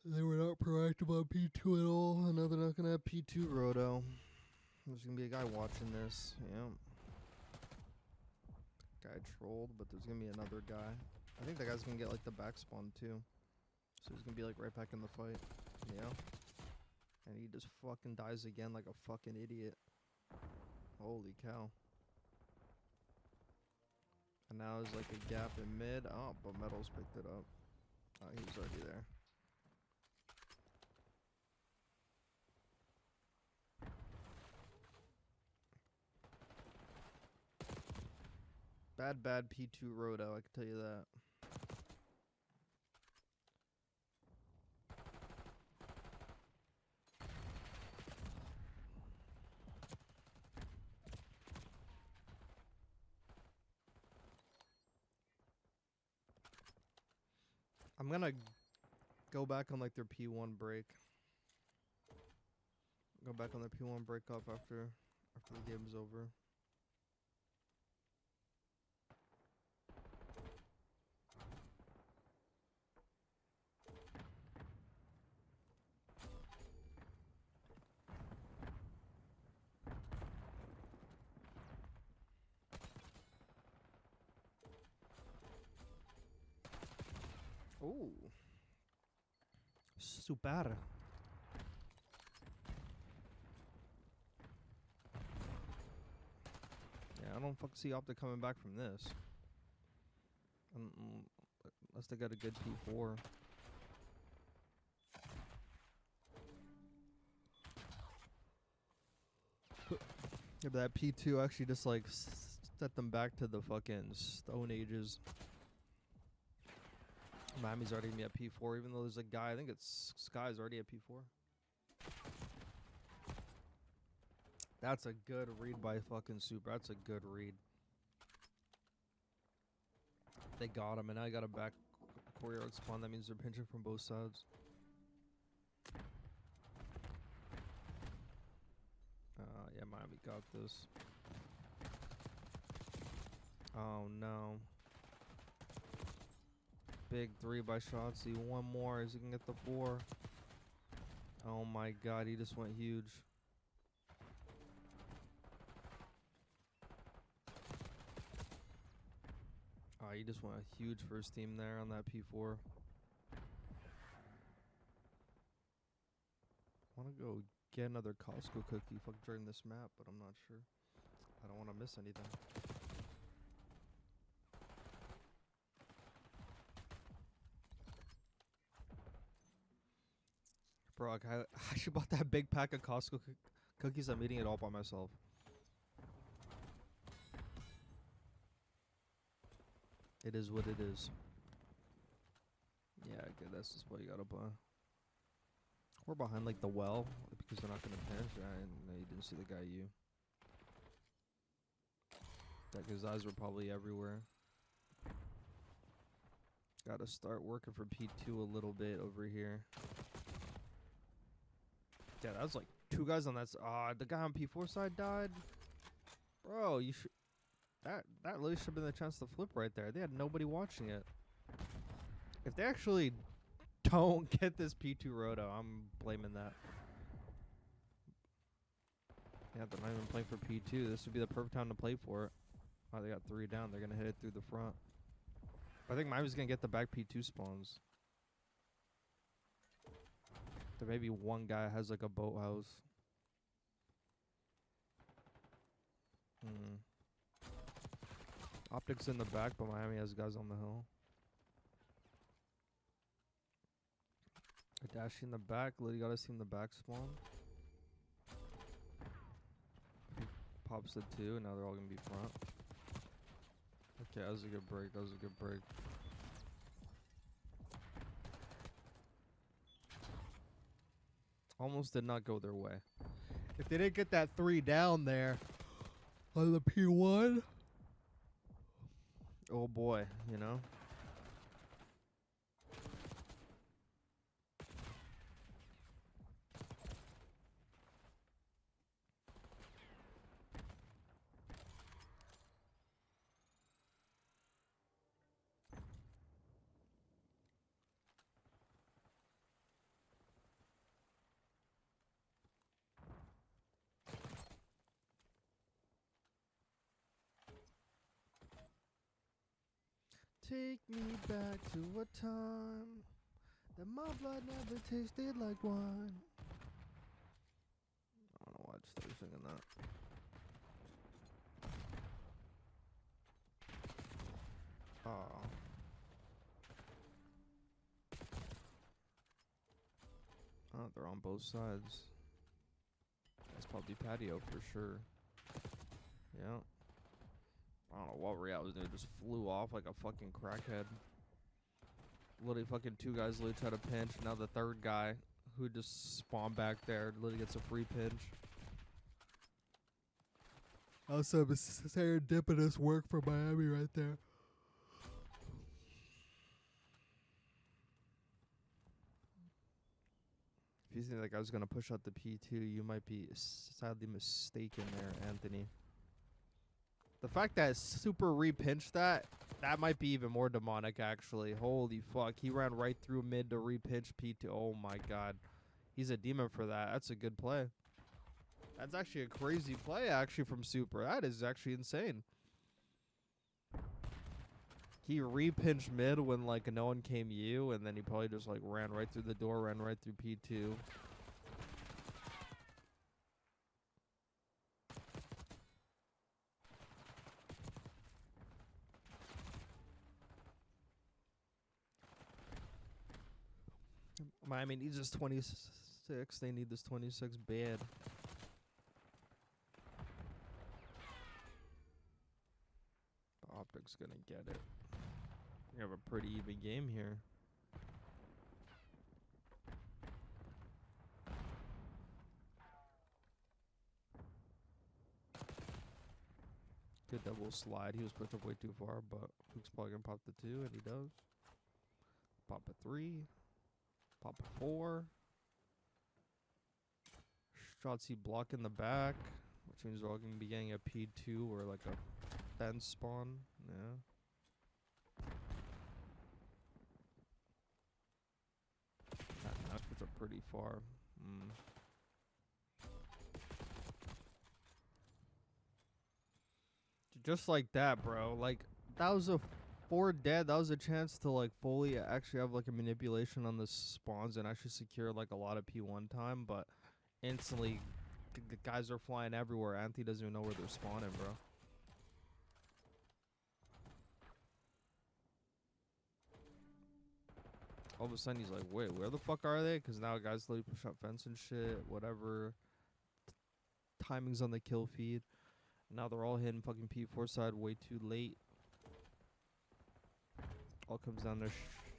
They were not proactive on P2 at all, and now they're not gonna have P2 roto. There's gonna be a guy watching this. Yeah. Guy trolled, but there's gonna be another guy. I think that guy's gonna get like the back spawn too. So he's gonna be like right back in the fight. Yeah. And he just fucking dies again like a fucking idiot. Holy cow. And now there's like a gap in mid. Oh, but Metal's picked it up. Oh, he's already there. Bad P2 roto, I can tell you that. I'm gonna go back on like their P1 break. Go back on their P1 break up after the game's over. Oh, super. Yeah, I don't fucking see OpTic coming back from this. Unless they got a good P4. Yeah, but that P2 actually just like set them back to the fucking Stone Ages. Miami's already gonna be at P4, even though there's a guy, I think it's Skyz already at P4. That's a good read by fucking Super. That's a good read. They got him, and now I got a back courier spawn. That means they're pinching from both sides. Yeah, Miami got this. Oh no. Big 3 by Shotzzy. One more. Is he gonna get the 4? Oh my god, he just went huge. Oh, he just went a huge first team there on that P4. I want to go get another Costco cookie during this map, but I'm not sure. I don't want to miss anything. Bro, I should bought that big pack of Costco cookies. I'm eating it all by myself. It is what it is. Yeah, okay, that's just what you gotta buy. We're behind like the well because they're not gonna pinch. No, you didn't see the guy. You. That his eyes were probably everywhere. Gotta start working for P2 a little bit over here. Yeah, that was like 2 guys on that side. The guy on P4 side died. Bro, you should. That really should have been the chance to flip right there. They had nobody watching it. If they actually don't get this P2 roto, I'm blaming that. Yeah, they're not even playing for P2. This would be the perfect time to play for it. Oh, they got 3 down. They're going to hit it through the front. I think Miami's going to get the back P2 spawns. There may be one guy has like a boathouse. OpTic's in the back, but Miami has guys on the hill. A dash in the back. Literally got to see in the back spawn. He pops the 2, and now they're all going to be front. Okay, that was a good break. That was a good break. Almost did not go their way. If they didn't get that 3 down there on the P1, Oh boy, you know? take me back to a time that my blood never tasted like wine. I don't know why I just started singing that. Oh. Oh, they're on both sides. That's probably patio for sure. Yeah. I don't know what Real was doing. Just flew off like a fucking crackhead. Literally fucking 2 guys literally try to pinch. Now the 3rd guy who just spawned back there literally gets a free pinch. Also, serendipitous work for Miami right there. If you think that guy's gonna push out the P2, you might be sadly mistaken there, Anthony. The fact that Super re-pinched that might be even more demonic, actually. Holy fuck. He ran right through mid to re-pinch P2. Oh my god. He's a demon for that. That's a good play. That's actually a crazy play, actually, from Super. That is actually insane. He re-pinched mid when, like, no one came U, and then he probably just, like, ran right through the door, ran right through P2. Miami needs this 26. They need this 26 bad. OpTic's gonna get it. We have a pretty even game here. Good double slide. He was pushed up way too far, but Luke's probably gonna pop the 2, and he does. Pop a 3. Pop a 4. Shotzzy block in the back, which means we're all gonna be getting a P2 or like a fence spawn. Yeah. That puts up pretty far. Just like that, bro. Like, that was a 4 dead. That was a chance to, like, fully actually have, like, a manipulation on the spawns and actually secure, like, a lot of P1 time. But instantly, the guys are flying everywhere. Anthony doesn't even know where they're spawning, bro. All of a sudden, he's like, wait, where the fuck are they? Because now guys literally push up fence and shit, whatever. Timing's on the kill feed. Now they're all hitting fucking P4 side way too late. All comes down to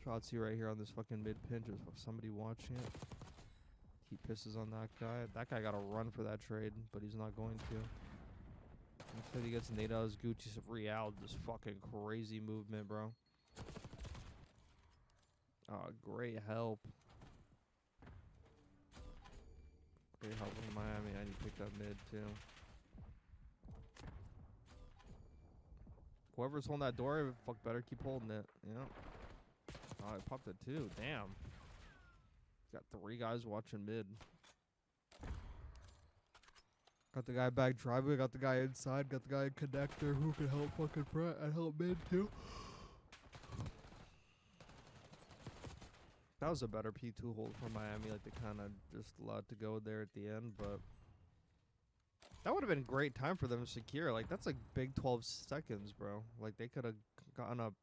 Shotzzy right here on this fucking mid pinch. Is somebody watching it? He pisses on that guy. That guy got to run for that trade, but he's not going to. Instead he gets nade out his Gucci's Real. Just fucking crazy movement, bro. Oh, great help. Great help from Miami. I need to pick up mid, too. Whoever's holding that door, fuck better keep holding it. Yeah. Oh, I popped it too. Damn. Got 3 guys watching mid. Got the guy back driving, got the guy inside, got the guy in connector who can help fucking front and help mid too. That was a better P2 hold for Miami. Like, they kind of just allowed to go there at the end, but that would have been great time for them to secure. Like, that's like big 12 seconds, bro. Like, they could have gotten up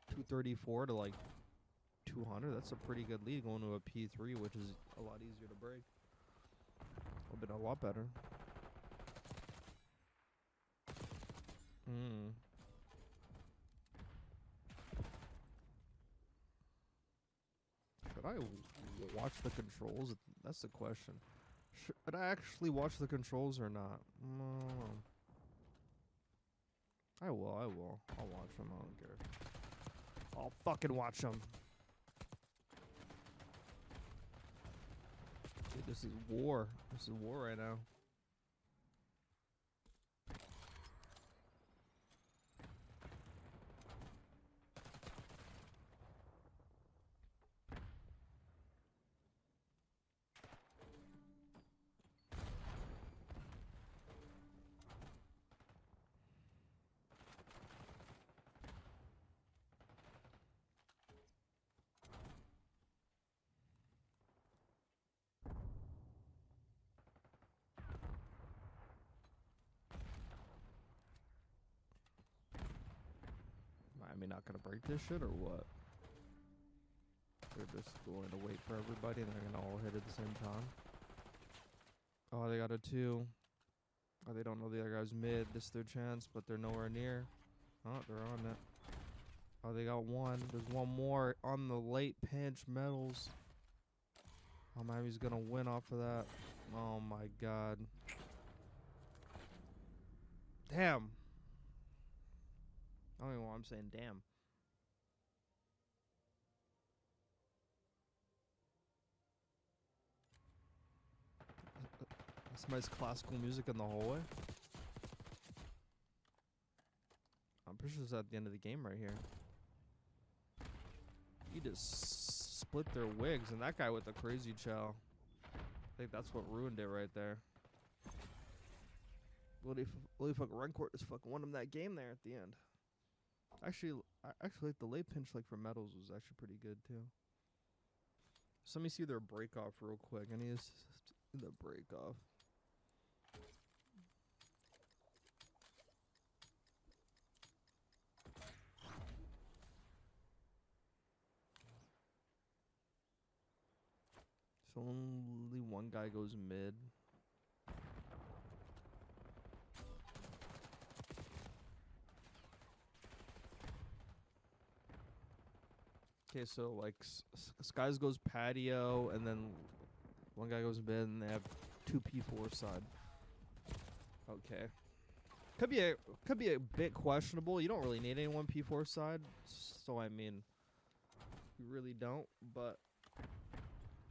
234 to like 200. That's a pretty good lead going to a P3, which is a lot easier to break. Would have been a lot better. I watch the controls? That's the question. Should I actually watch the controls or not? I will. I'll watch them. I don't care. I'll fucking watch them. Dude, this is war. This is war right now. Miami not gonna break this shit or what? They're just going to wait for everybody and they're gonna all hit at the same time. Oh, they got a 2. Oh, they don't know the other guy's mid. This is their chance, but they're nowhere near. Oh, they're on it. Oh, they got 1. There's 1 more on the late pinch metals. Oh, Miami's gonna win off of that. Oh my god. Damn. I don't even know why I'm saying damn. That's nice classical music in the hallway. I'm pretty sure it's at the end of the game right here. He just split their wigs, and that guy with the crazy chow. I think that's what ruined it right there. Willie fucking Rencourt just fucking won him that game there at the end. Actually, I actually like the late pinch like for metals was actually pretty good too. So let me see their break off real quick. I need to see the break off. So only 1 guy goes mid. Okay, so like Skyz goes patio, and then 1 guy goes mid, and they have 2 P4 side. Okay, could be a bit questionable. You don't really need anyone P4 side, so I mean, you really don't. But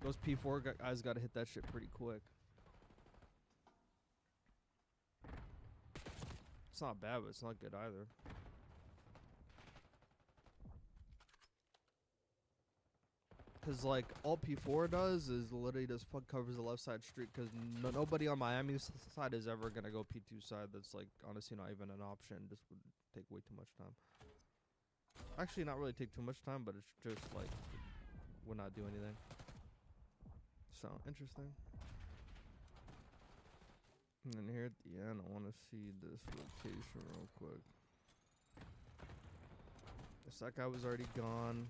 those P4 guys got to hit that shit pretty quick. It's not bad, but it's not good either. Cause like all P4 does is literally just fuck covers the left side street. Cause nobody on Miami's side is ever gonna go P2 side. That's like honestly not even an option. Just would take way too much time. Actually, not really take too much time, but it's just like would not do anything. So interesting. And then here at the end, I want to see this rotation real quick. Guess that guy was already gone.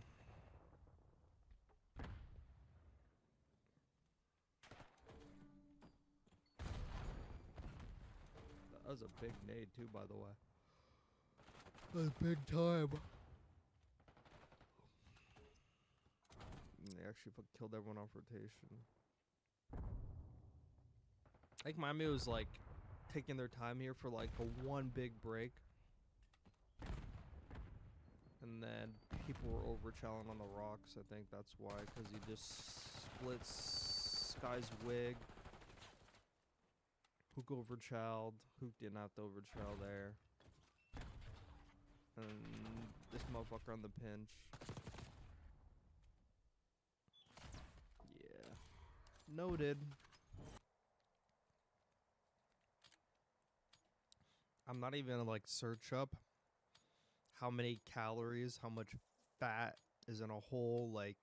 That was a big nade too, by the way. That was big time. And they actually killed everyone off rotation. I think Miami was like taking their time here for like a 1 big break. And then people were overchalling on the rocks. I think that's why, because he just splits Sky's wig. Hook overchalled. Hook didn't have to overchall there. And this motherfucker on the pinch. Yeah. Noted. I'm not even gonna like search up how many calories, how much fat is in a whole like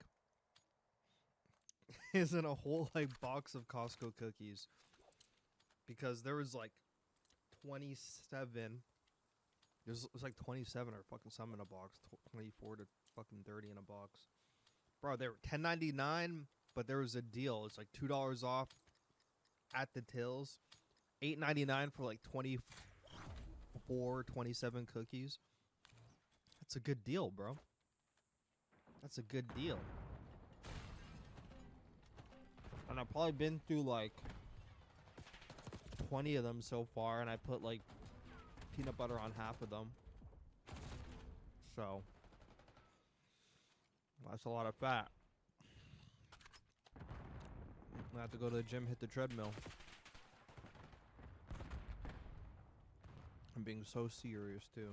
is in a whole like box of Costco cookies. Because there was like 27. There's like 27 or fucking some in a box. 24 to fucking 30 in a box. Bro, they were $10.99, but there was a deal. It's like $2 off at the tills. $8.99 for like 24, 27 cookies. That's a good deal, bro. That's a good deal. And I've probably been through like 20 of them so far, and I put like peanut butter on half of them. So that's a lot of fat. I have to go to the gym, hit the treadmill. I'm being so serious too.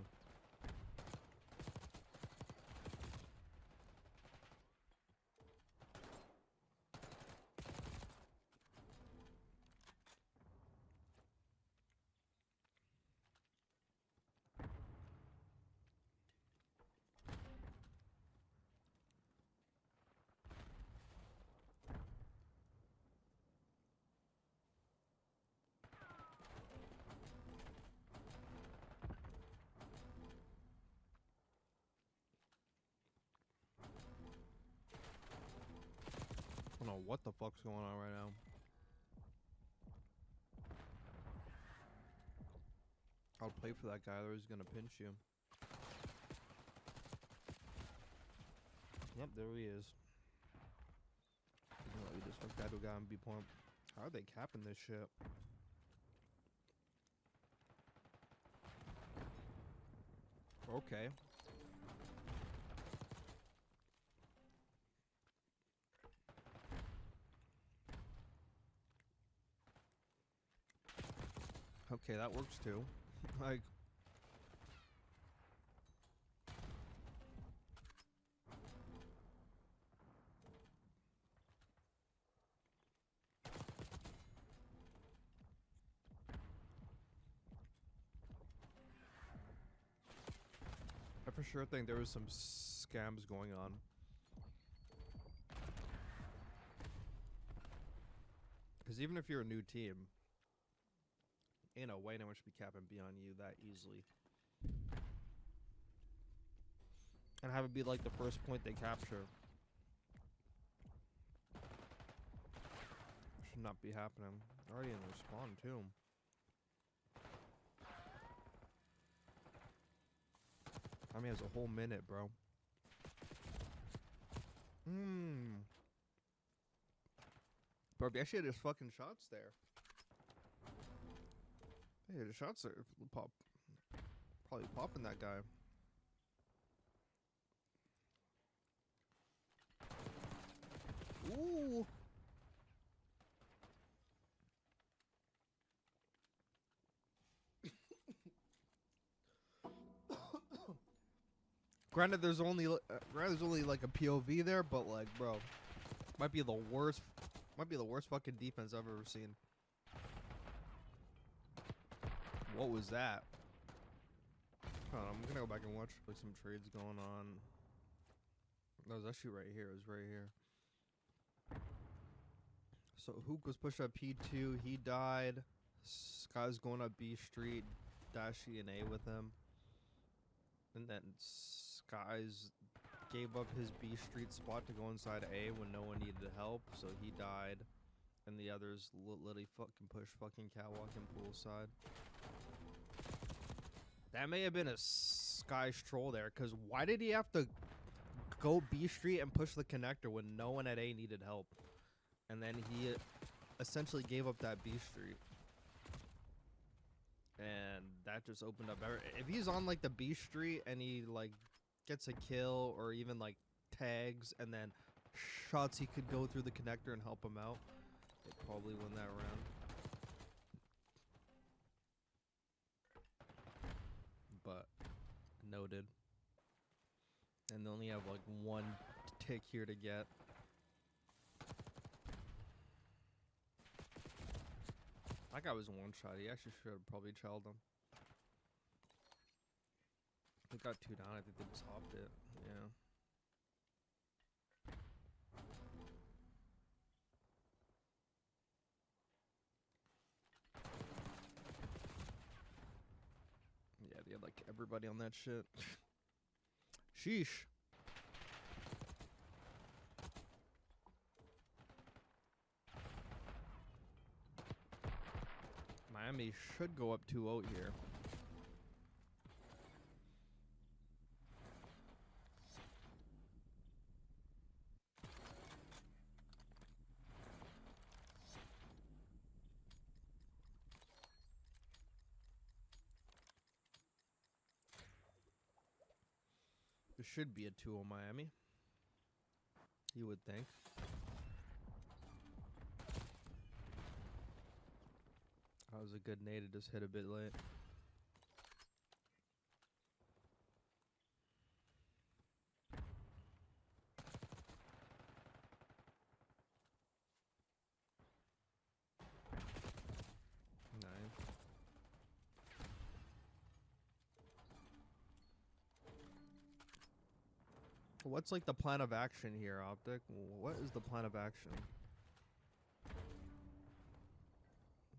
I don't know what the fuck's going on right now. I'll play for that guy, or he's gonna pinch you. Yep, there he is. You just fuck that guy and be point. How are they capping this shit? Okay. Okay, that works too. Like, I for sure think there was some scams going on. Because even if you're a new team, ain't no way no one should be capping beyond you that easily. And have it be like the first point they capture. Should not be happening. Already in their spawn too. I mean, it's a whole minute, bro. Bro, if actually had his fucking shots there. Hey, the shots are probably popping that guy. Ooh. Granted, there's only like a POV there, but like, bro, might be the worst fucking defense I've ever seen. What was that? Hold on, I'm gonna go back and watch like some trades going on. That was actually right here. It was right here. So Hook was pushed up P2. He died. Skyz going up B Street. Dashi and A with him. And then Skyz gave up his B Street spot to go inside A when no one needed help. So he died. And the others literally fucking push fucking catwalk and poolside. That may have been a Skyz troll there, because why did he have to go B Street and push the connector when no one at A needed help? And then he essentially gave up that B Street. And that just opened up if he's on like the B Street and he like gets a kill or even like tags and then Shotzzy could go through the connector and help him out, they'd probably win that round. But noted. And they only have like one tick here to get. That guy was one shot. He actually should have probably chilled him. They got two down. I think they just hopped it. Yeah. Yeah, they had like everybody on that shit. Sheesh. Miami should go up 2-0 here. It should be a 2 on Miami. You would think. That was a good nade. It just hit a bit late. Nice. What's like the plan of action here, OpTic? What is the plan of action?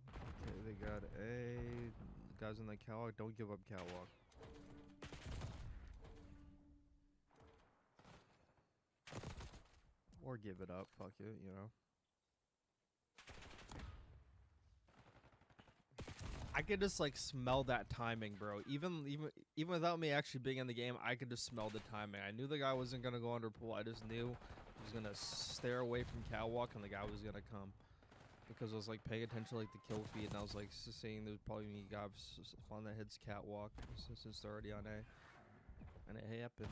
Okay, they got A. Guys in the catwalk, don't give up catwalk. Or give it up, fuck it, you know. I could just like smell that timing, bro. Even without me actually being in the game, I could just smell the timing. I knew the guy wasn't gonna go under pool. I just knew he was gonna stare away from catwalk and the guy was gonna come. Because I was like paying attention to like the kill feed and I was like seeing there's probably me guys spawn that hits catwalk since they're already on A. And it happened.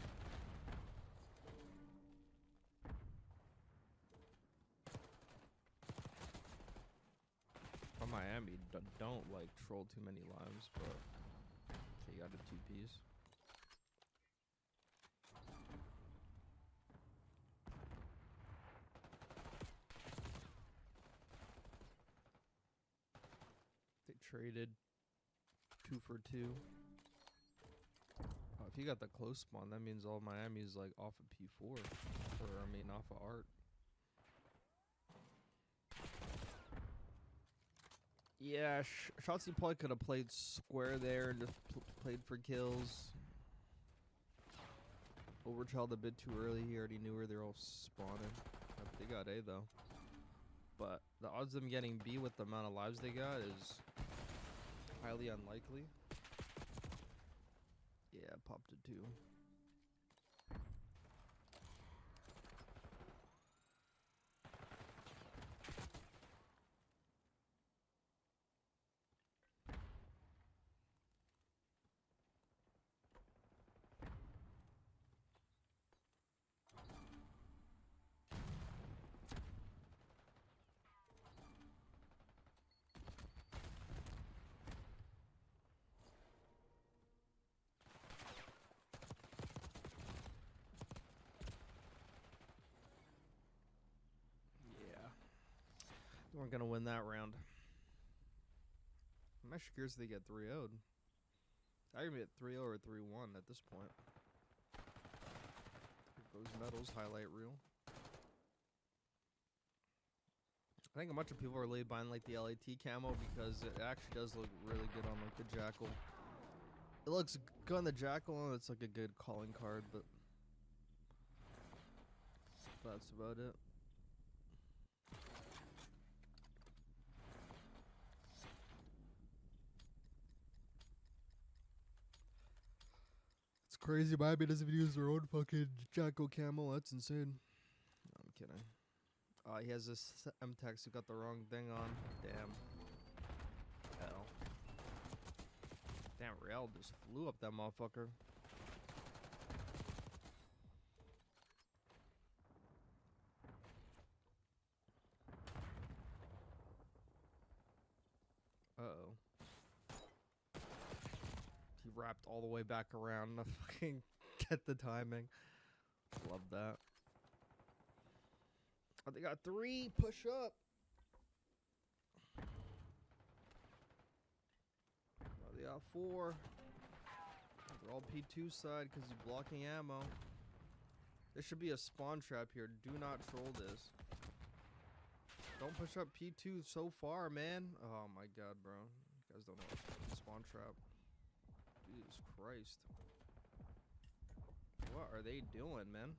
From Miami, don't like troll too many lives, but okay, you got a 2-piece. They traded 2 for 2. If you got the close spawn, that means all Miami's like off of P4, or I mean off of art. Yeah, Shotzzy probably could have played square there and just played for kills. Overchild a bit too early. He already knew where they're all spawning. They got A though. But the odds of them getting B with the amount of lives they got is highly unlikely. Yeah, popped a 2. We're gonna win that round. I'm actually curious if they get 3-0'd. I can be at 3-0 or 3-1 at this point. Those medals highlight reel. I think a bunch of people are really buying like the LAT camo because it actually does look really good on like the Jackal. It looks good on the Jackal and it's like a good calling card, but that's about it. Crazy, Miami doesn't even use their own fucking Jackal camo. That's insane. No, I'm kidding. He has this M-Tex who got the wrong thing on. Damn. Hell. Damn, Real just flew up that motherfucker. Uh-oh. He wrapped all the way back around to fucking get the timing. Love that. Oh, they got 3. Push up. Oh, they got 4. They're all P2 side because he's blocking ammo. There should be a spawn trap here. Do not troll this. Don't push up P2 so far, man. Oh my god, bro. You guys don't know what's spawn trap. Jesus Christ. What are they doing, man?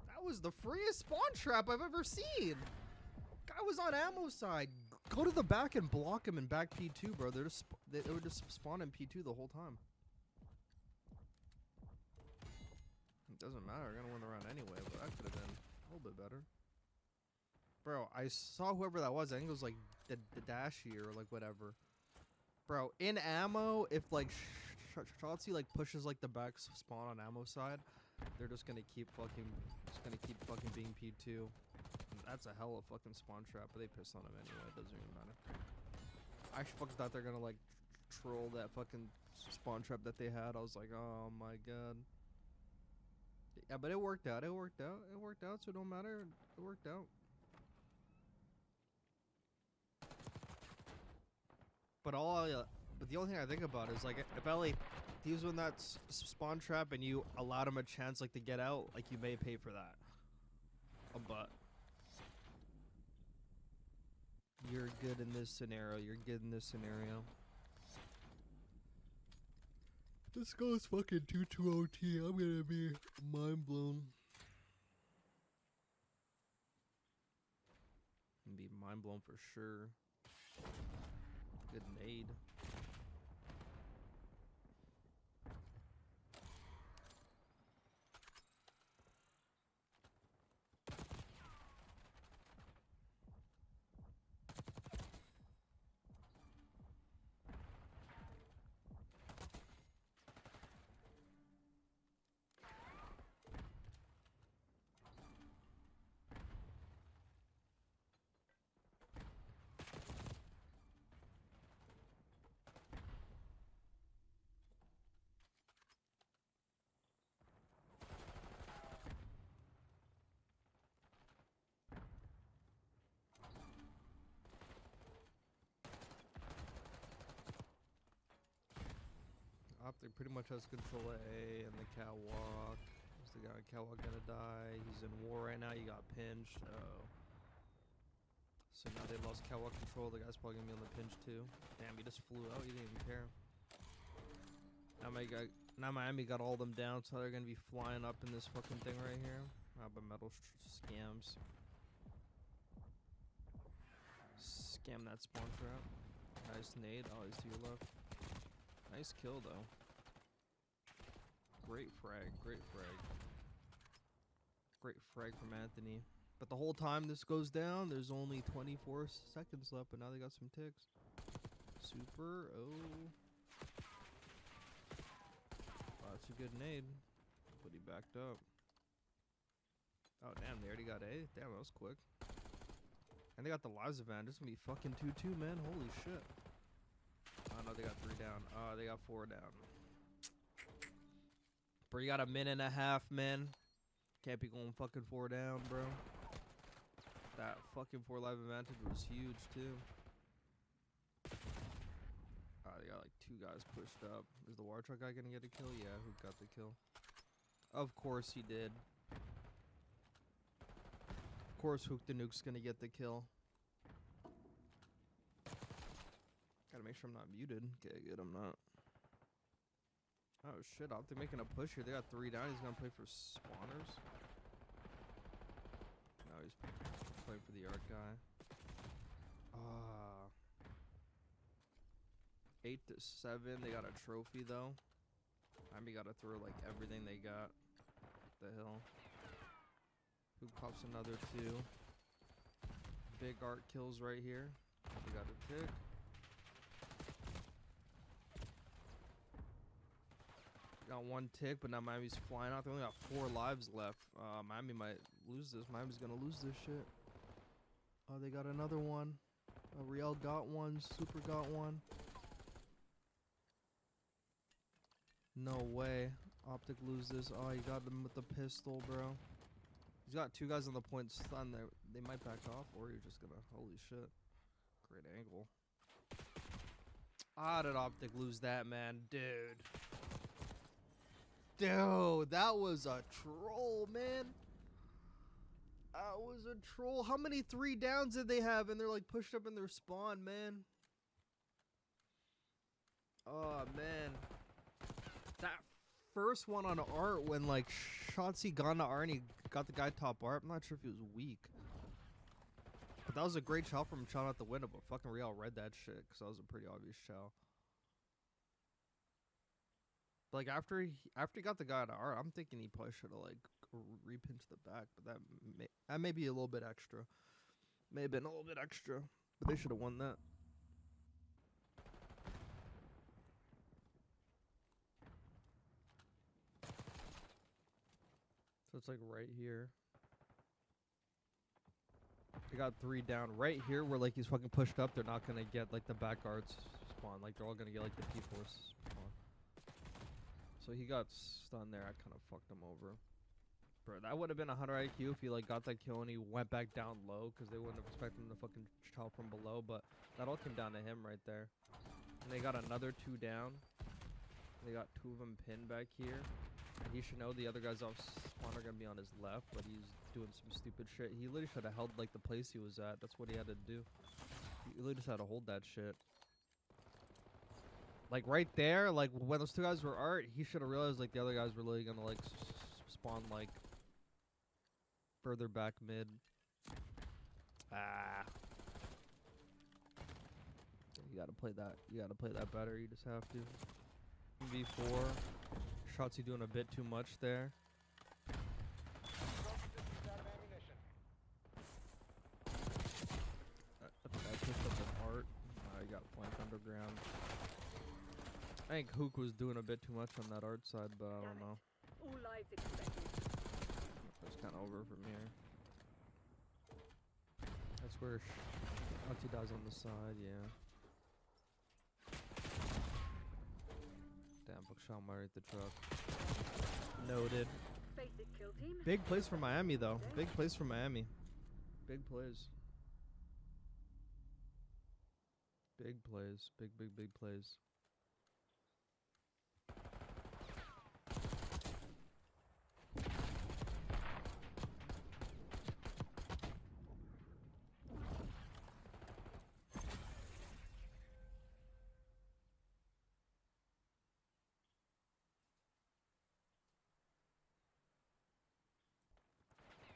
That was the freest spawn trap I've ever seen. Guy was on ammo side. Go to the back and block him in back P2, bro. They were just spawning P2 the whole time. It doesn't matter. We're gonna win the round anyway, but that could have been a little bit better. Bro, I saw whoever that was. I think it was like the Dashi or like whatever. Bro, in ammo, if like Shotzzy like pushes like the back spawn on ammo side, they're just gonna keep fucking being P2. And that's a hell of fucking spawn trap, but they piss on him anyway. It doesn't even matter. I actually fucking thought they're gonna like troll that fucking spawn trap that they had. I was like, oh my god. Yeah, but it worked out. It worked out. It worked out. So it don't matter. It worked out. But but the only thing I think about is like if Ellie, he was in that spawn trap and you allowed him a chance like to get out, like you may pay for that. But you're good in this scenario. You're good in this scenario. This goes fucking 2-2 OT. I'm gonna be mind blown. I'm gonna be mind blown for sure. Good nade. OpTic pretty much has control of A and the catwalk. Is the guy on catwalk gonna die? He's in war right now. You got pinched. Oh. So now they lost catwalk control. The guy's probably gonna be on the pinch too. Damn, he just flew out. He didn't even care. Now Miami got all them down, so they're gonna be flying up in this fucking thing right here. But metal scams. Scam that spawn trap. Nice nade. Oh, he's to your left. Nice kill though. Great frag, great frag. Great frag from Anthony. But the whole time this goes down, there's only 24 seconds left, but now they got some ticks. Super, oh. Oh, that's a good nade. But he backed up. Oh damn, they already got A? Damn, that was quick. And they got the lives advantage. This is gonna be fucking 2-2, man. Holy shit. Oh no, they got 3 down. Oh, they got 4 down. Bro, you got a minute and a half, man. Can't be going fucking 4 down, bro. That fucking 4 live advantage was huge, too. Oh, they got like 2 guys pushed up. Is the war truck guy gonna get a kill? Yeah, who got the kill? Of course he did. Of course Hook the Nuke's gonna get the kill. Gotta make sure I'm not muted. Okay, good, I'm not. Oh shit, OpTic making a push here. They got 3 down. He's gonna play for spawners. No, he's playing for the arc guy. 8-7. They got a trophy though. Miami gotta throw like everything they got. What the hell? Who pops another 2? Big arc kills right here. We got a tick. Got 1 tick, but now Miami's flying out. They only got 4 lives left. Miami might lose this. Miami's gonna lose this shit. Oh, they got another one. Riel got 1. Super got 1. No way. OpTic lose this. Oh, he got them with the pistol, bro. He's got 2 guys on the point stun there. They might back off, or you're just gonna. Holy shit. Great angle. How did OpTic lose that, man? Dude. Dude, that was a troll, man. That was a troll. How many 3 downs did they have? And they're like pushed up in their spawn, man. Oh, man. That first one on art when like Shotzzy gone to art and he got the guy top art. I'm not sure if he was weak. But that was a great shot from him shot out the window. But fucking Real read that shit because that was a pretty obvious shot. Like after he got the guy out of art, I'm thinking he probably should have like repinched the back, but that may be a little bit extra. May have been a little bit extra, but they should have won that. So it's like right here. They got 3 down right here where like he's fucking pushed up. They're not gonna get like the back guards spawn. Like they're all gonna get like the P4 spawn. So he got stunned there. I kind of fucked him over. Bro, that would have been 100 IQ if he like got that kill and he went back down low, because they wouldn't have expected him to fucking chop from below. But that all came down to him right there. And they got another 2 down. They got 2 of them pinned back here. And he should know the other guys off spawn are gonna be on his left, but he's doing some stupid shit. He literally should have held like the place he was at. That's what he had to do. He literally just had to hold that shit. Like right there, like when those 2 guys were art, he should have realized like the other guys were really gonna like spawn like further back mid. Ah. You gotta play that. You gotta play that better. You just have to. V4. Shotzzy doing a bit too much there. I think I picked up an art. I got flanked underground. I think Hook was doing a bit too much on that art side, but I don't know. All lives expected. It's kind of over from here. That's where Shotzzy dies on the side, yeah. Damn, Buckshot might hit the truck. Noted. Basic kill team. Big plays for Miami, though. Big plays for Miami. Big plays. Big plays. Big plays.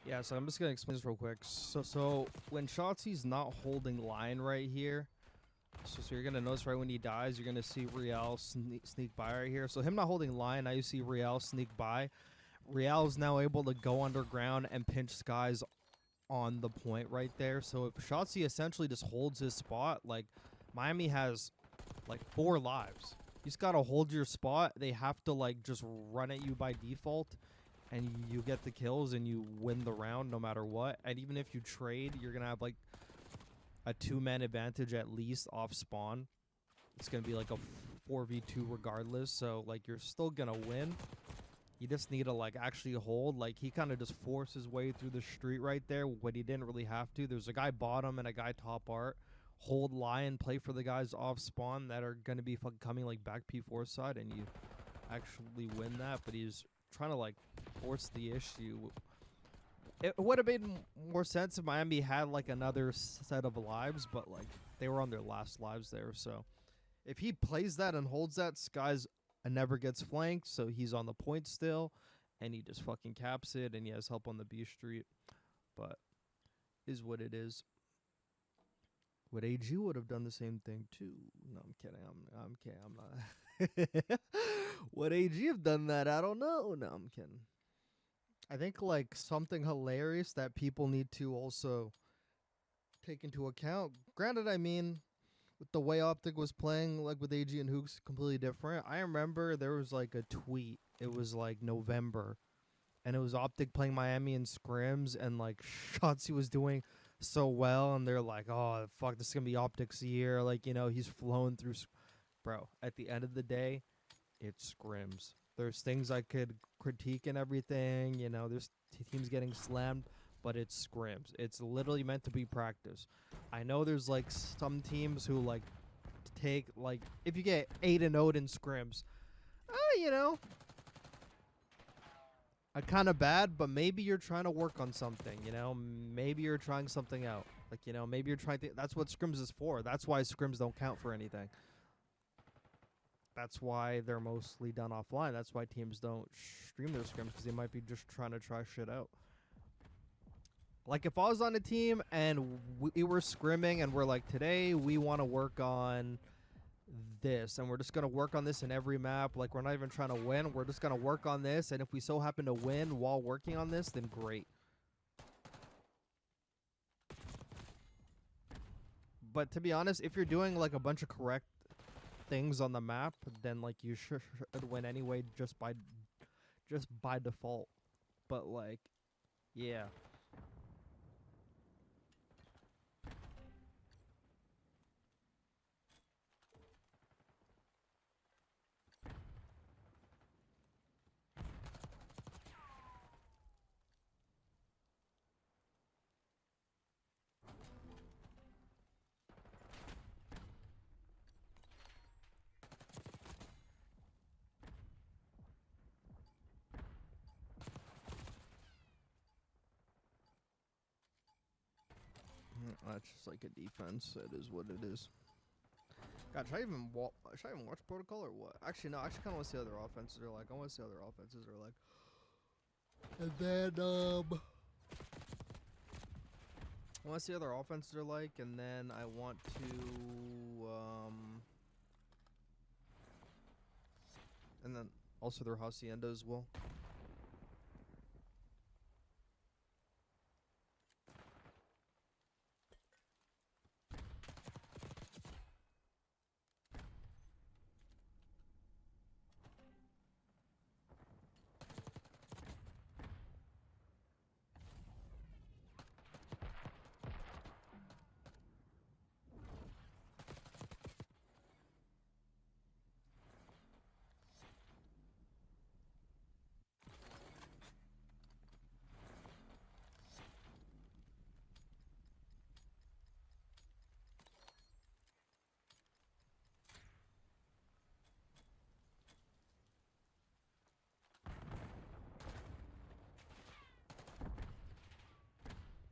Yeah, so I'm just gonna explain this real quick. So when Shotzi's not holding line right here, so you're gonna notice right when he dies, you're gonna see Real sneak by right here. So him not holding line, now you see Real sneak by. Real is now able to go underground and pinch Skyz on the point right there. So if Shotzzy essentially just holds his spot, like Miami has like 4 lives. You just gotta hold your spot. They have to like just run at you by default. And you get the kills and you win the round no matter what. And even if you trade, you're going to have like a 2-man advantage at least off spawn. It's going to be like a 4v2 regardless. So like you're still going to win. You just need to like actually hold. Like he kind of just forced his way through the street right there when he didn't really have to. There's a guy bottom and a guy top art. Hold line, play for the guys off spawn that are going to be fucking coming like back P4 side. And you actually win that. But he's trying to like force the issue. It would have made more sense if Miami had like another set of lives, but like they were on their last lives there. So if he plays that and holds that, Skyz never gets flanked, so he's on the point still, and he just fucking caps it, and he has help on the B street. But is what it is. Would AG would have done the same thing too? No, I'm kidding. I'm kidding. I'm not. Would AG have done that? I don't know. No, I'm kidding. I think like something hilarious that people need to also take into account. Granted, I mean, with the way OpTic was playing, like with AG and Hooks, completely different. I remember there was like a tweet. It was like November, and it was OpTic playing Miami in scrims, and like Shotzzy was doing so well, and they're like, "Oh fuck, this is gonna be OpTic's year." Like, you know, he's flowing through. Bro, at the end of the day, it's scrims. There's things I could critique and everything, you know, there's teams getting slammed, but it's scrims. It's literally meant to be practice. I know there's like some teams who like take like, if you get 8-0 in scrims, you know, kind of bad, but maybe you're trying to work on something, you know, maybe you're trying something out. Like, you know, maybe you're trying to, that's what scrims is for. That's why scrims don't count for anything. That's why they're mostly done offline. That's why teams don't stream their scrims, because they might be just trying to try shit out. Like if I was on a team and we were scrimming and we're like, today we want to work on this and we're just going to work on this in every map. Like we're not even trying to win. We're just going to work on this. And if we so happen to win while working on this, then great. But to be honest, if you're doing like a bunch of correct things on the map, then like you should win anyway, just by default. but like, yeah. That's just like a defense. It is what it is. God, should I even watch Protocol or what? Actually, no. I actually kind of want to see how their offenses are like. I want to see how their offenses are like. And then, I want to see how their offenses are like, and then I want to, and then also their Hacienda as well.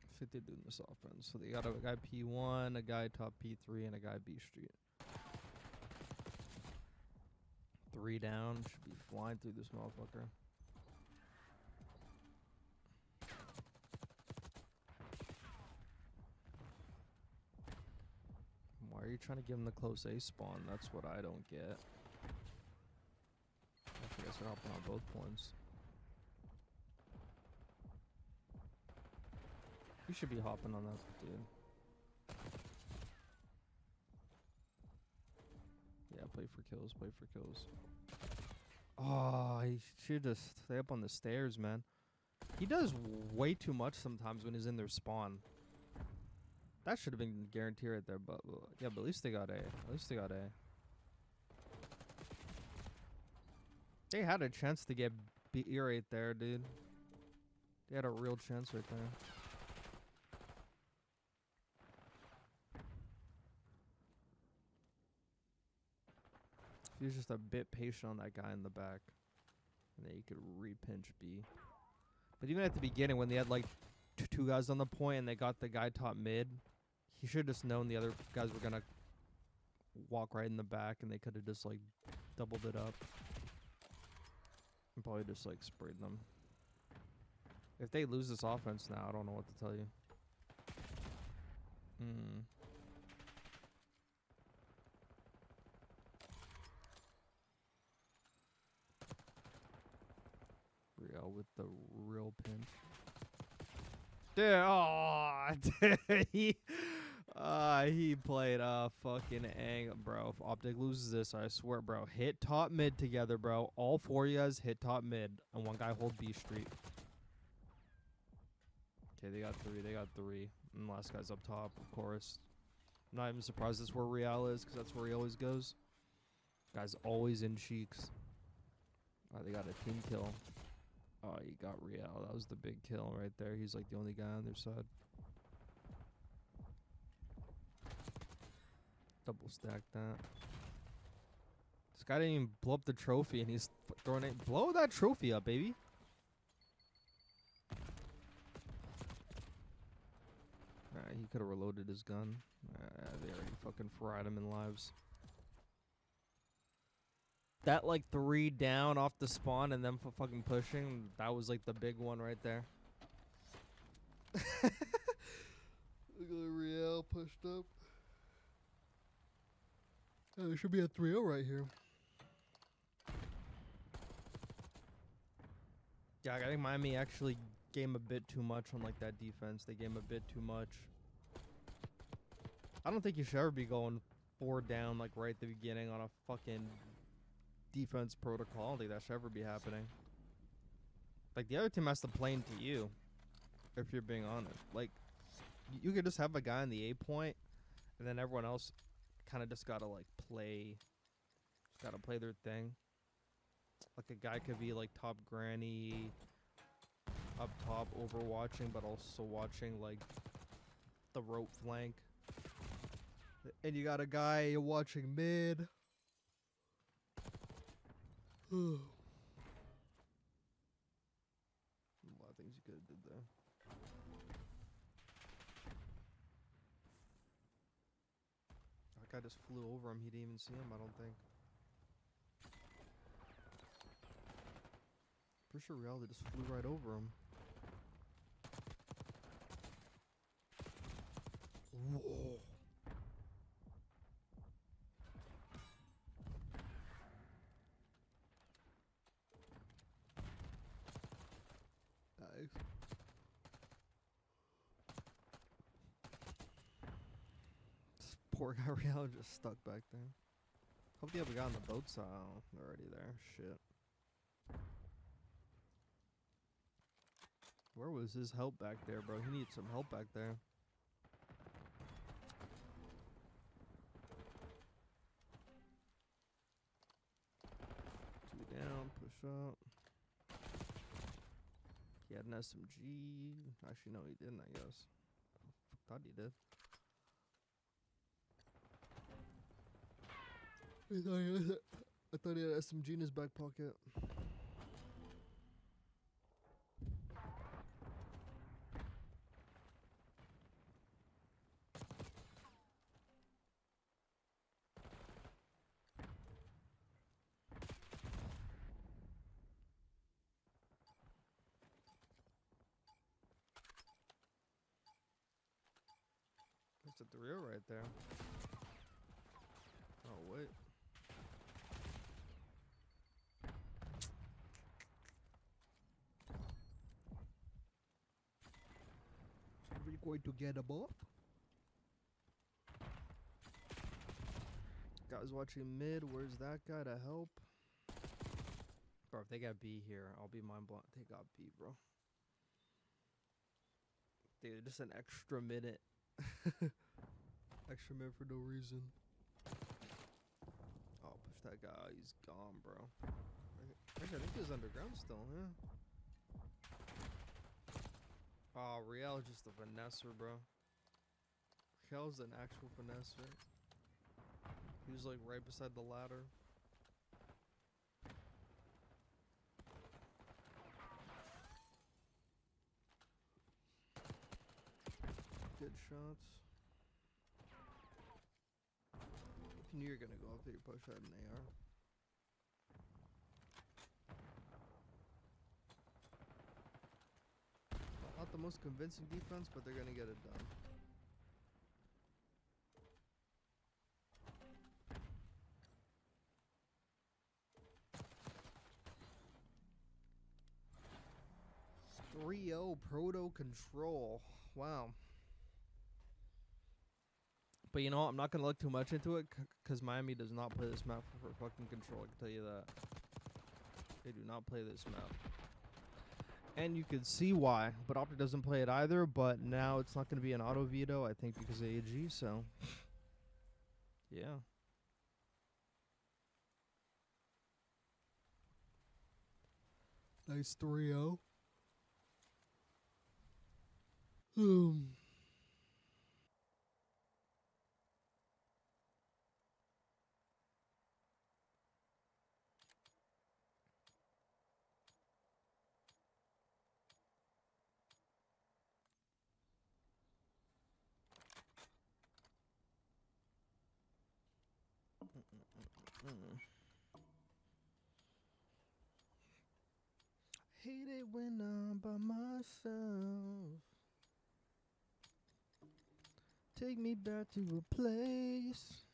I think they're doing this offense. So they got a guy P1, a guy top P3, and a guy B Street. 3 down. Should be flying through this motherfucker. Why are you trying to give him the close A spawn? That's what I don't get. I guess they're hopping on both points. You should be hopping on that, dude. Yeah, play for kills, play for kills. Oh, he should just stay up on the stairs, man. He does way too much sometimes when he's in their spawn. That should have been guaranteed right there, but yeah, but at least they got A. At least they got A. They had a chance to get B right there, dude. They had a real chance right there. He was just a bit patient on that guy in the back. And then you could re-pinch B. But even at the beginning, when they had like two guys on the point and they got the guy top mid, he should have just known the other guys were going to walk right in the back and they could have just like doubled it up. And probably just like sprayed them. If they lose this offense now, I don't know what to tell you. Real with the real pinch. Dude, oh, he played fucking bro. If OpTic loses this, I swear, bro. Hit top mid together, bro. All 4 of you guys hit top mid, and one guy hold B Street. Okay, they got 3. They got 3. And the last guy's up top, of course. I'm not even surprised that's where Real is, because that's where he always goes. Guy's always in cheeks. Oh, they got a team kill. Oh, he got Real. That was the big kill right there. He's like the only guy on their side. Double stack that. This guy didn't even blow up the trophy, and he's throwing it. Blow that trophy up, baby. He could have reloaded his gun. They already fucking fried him in lives. That like 3 down off the spawn and then fucking pushing, that was like the big one right there. Look at Real pushed up. Oh, there should be a 3-0 right here. Yeah, I think Miami actually game a bit too much on like that defense. They game a bit too much. I don't think you should ever be going 4 down like right at the beginning on a fucking defense protocol. I don't think that should ever be happening. Like, the other team has to play into you, if you're being honest. Like, you could just have a guy on the A point, and then everyone else kind of just gotta, like, play their thing. Like, a guy could be, like, top granny, up top, overwatching, but also watching, like, the rope flank. And you got a guy watching mid. A lot of things you could have did there. That guy just flew over him. He didn't even see him, I don't think. Pretty sure Reality just flew right over him. Whoa. Nice. This poor guy Reality just stuck back there. Hope they have a guy on the boat side. Oh, they're already there. Shit. Where was his help back there, bro? He needs some help back there. Two down, push up. He had an SMG. Actually, no, he didn't, I guess. Thought he did. I thought he had an SMG in his back pocket. That's a 3-0 right there. Oh, wait. Are we going to get a buff? Guys watching mid, where's that guy to help? Bro, if they got B here, I'll be mind blown. They got B, bro. Dude, just an extra minute. Extra minute for no reason. Oh, push that guy out. He's gone, bro. Actually, I think he was underground still, yeah. Oh, Riel's just a finesser, bro. Riel's an actual finesser. He was like right beside the ladder. Good shots. You knew you were gonna go after your push had an AR. Not the most convincing defense, but they're gonna get it done. Proto Control. Wow. But you know what? I'm not going to look too much into it because Miami does not play this map for fucking Control. I can tell you that. They do not play this map. And you can see why. But OpTic doesn't play it either. But now it's not going to be an auto veto, I think, because of AG. So, yeah. Nice 3-0. Hate it when I'm by myself. Take me back to a place.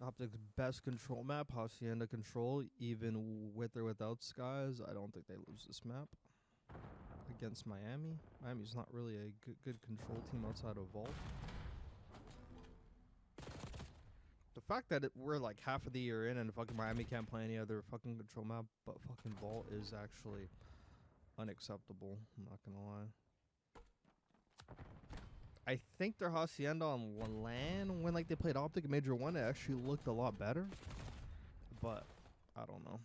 OpTic's best control map, Hacienda Control, even with or without Skyz. I don't think they lose this map against Miami. Miami's not really a good control team outside of Vault. The fact that we're like half of the year in and fucking Miami can't play any other fucking control map but fucking Vault is actually unacceptable. I'm not gonna lie. I think their Hacienda on LAN when like they played OpTic in Major 1 it actually looked a lot better. But I don't know.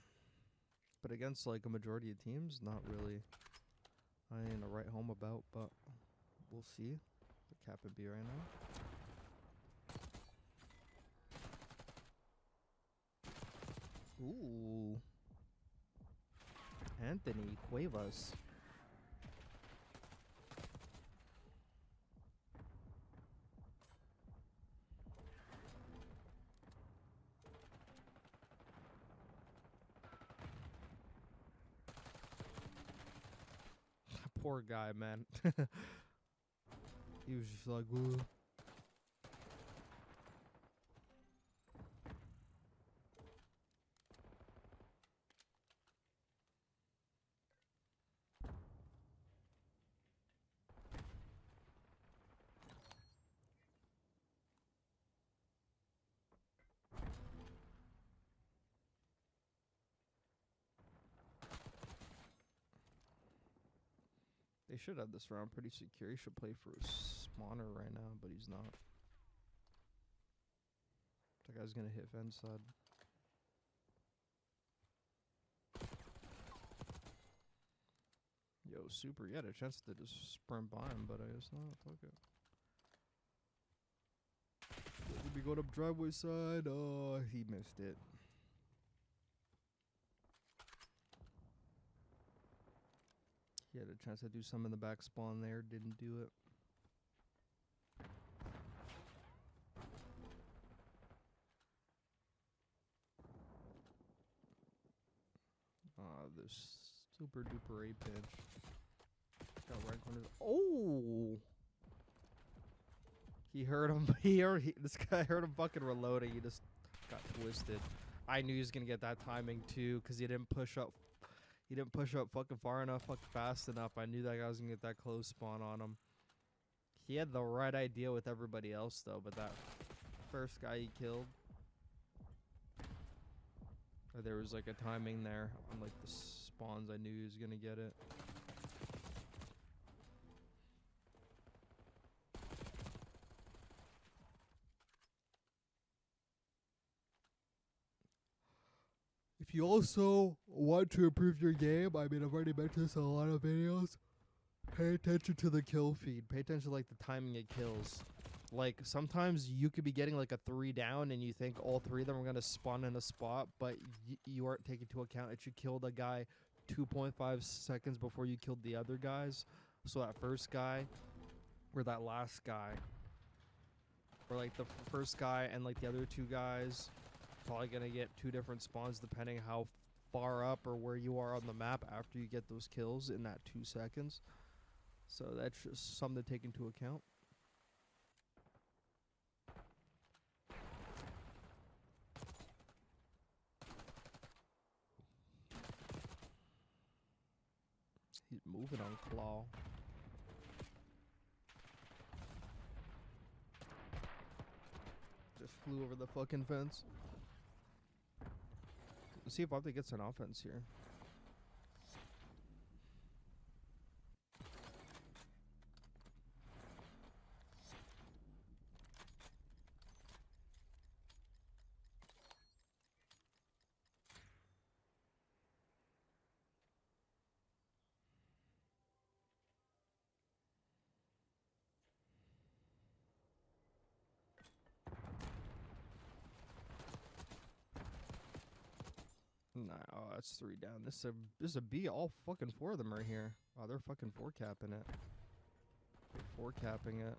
But against like a majority of teams, not really. I ain't to write home about, but we'll see. The cap and B right now. Ooh. Anthony Cuevas. Poor guy, man. He was just like, ooh. They should have this round pretty secure. He should play for a spawner right now, but he's not. That guy's gonna hit fence side. Yo, super. You had a chance to just sprint by him, but I guess not. Fuck it. Let me go up driveway side. Oh, he missed it. He had a chance to do some in the back spawn there, didn't do it. This super duper A pitch. Got right corner. Oh! He heard him. This guy heard him fucking reloading. He just got twisted. I knew he was gonna get that timing too, cause he didn't push up. He didn't push up fucking far enough, fucking fast enough. I knew that guy was gonna get that close spawn on him. He had the right idea with everybody else though, but that first guy he killed, there was like a timing there on like the spawns. I knew he was gonna get it. If you also want to improve your game, I mean, I've already mentioned this in a lot of videos, pay attention to the kill feed. Pay attention to like the timing of kills. Like sometimes you could be getting like a 3 down and you think all 3 of them are going to spawn in a spot, but you aren't taking into account that you killed a guy 2.5 seconds before you killed the other guys. So that first guy or that last guy, or like the first guy and like the other 2 guys, probably gonna get 2 different spawns depending how far up or where you are on the map after you get those kills in that 2 seconds. So that's just something to take into account. He's moving on Claw. Just flew over the fucking fence. Let's see if OpTic gets an offense here. Nah, oh, that's 3 down. This is a B. All fucking 4 of them right here. Oh, they're fucking 4 capping it. They're 4 capping it.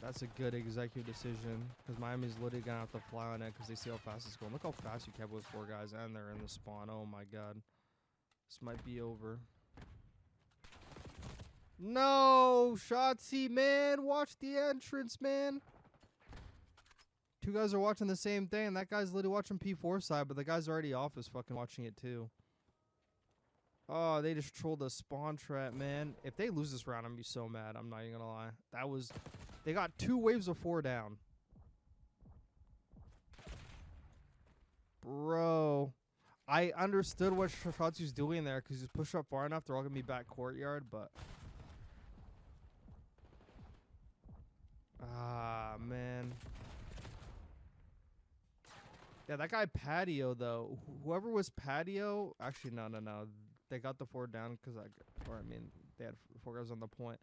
That's a good executive decision because Miami's literally gonna have to fly on it because they see how fast it's going. Look how fast you kept with 4 guys and they're in the spawn. Oh my god, this might be over. No, Shotzzy, man, watch the entrance, man. 2 guys are watching the same thing, and that guy's literally watching P4 side, but the guy's already off is fucking watching it too. Oh, they just trolled the spawn trap, man. If they lose this round, I'm gonna be so mad. I'm not even gonna lie. That was, they got 2 waves of 4 down. I understood what Shotzy's doing there because he's pushed up far enough. They're all gonna be back courtyard, but man. Yeah, that guy Patio though. Whoever was Patio, actually no. They got the 4 down because they had 4 guys on the point.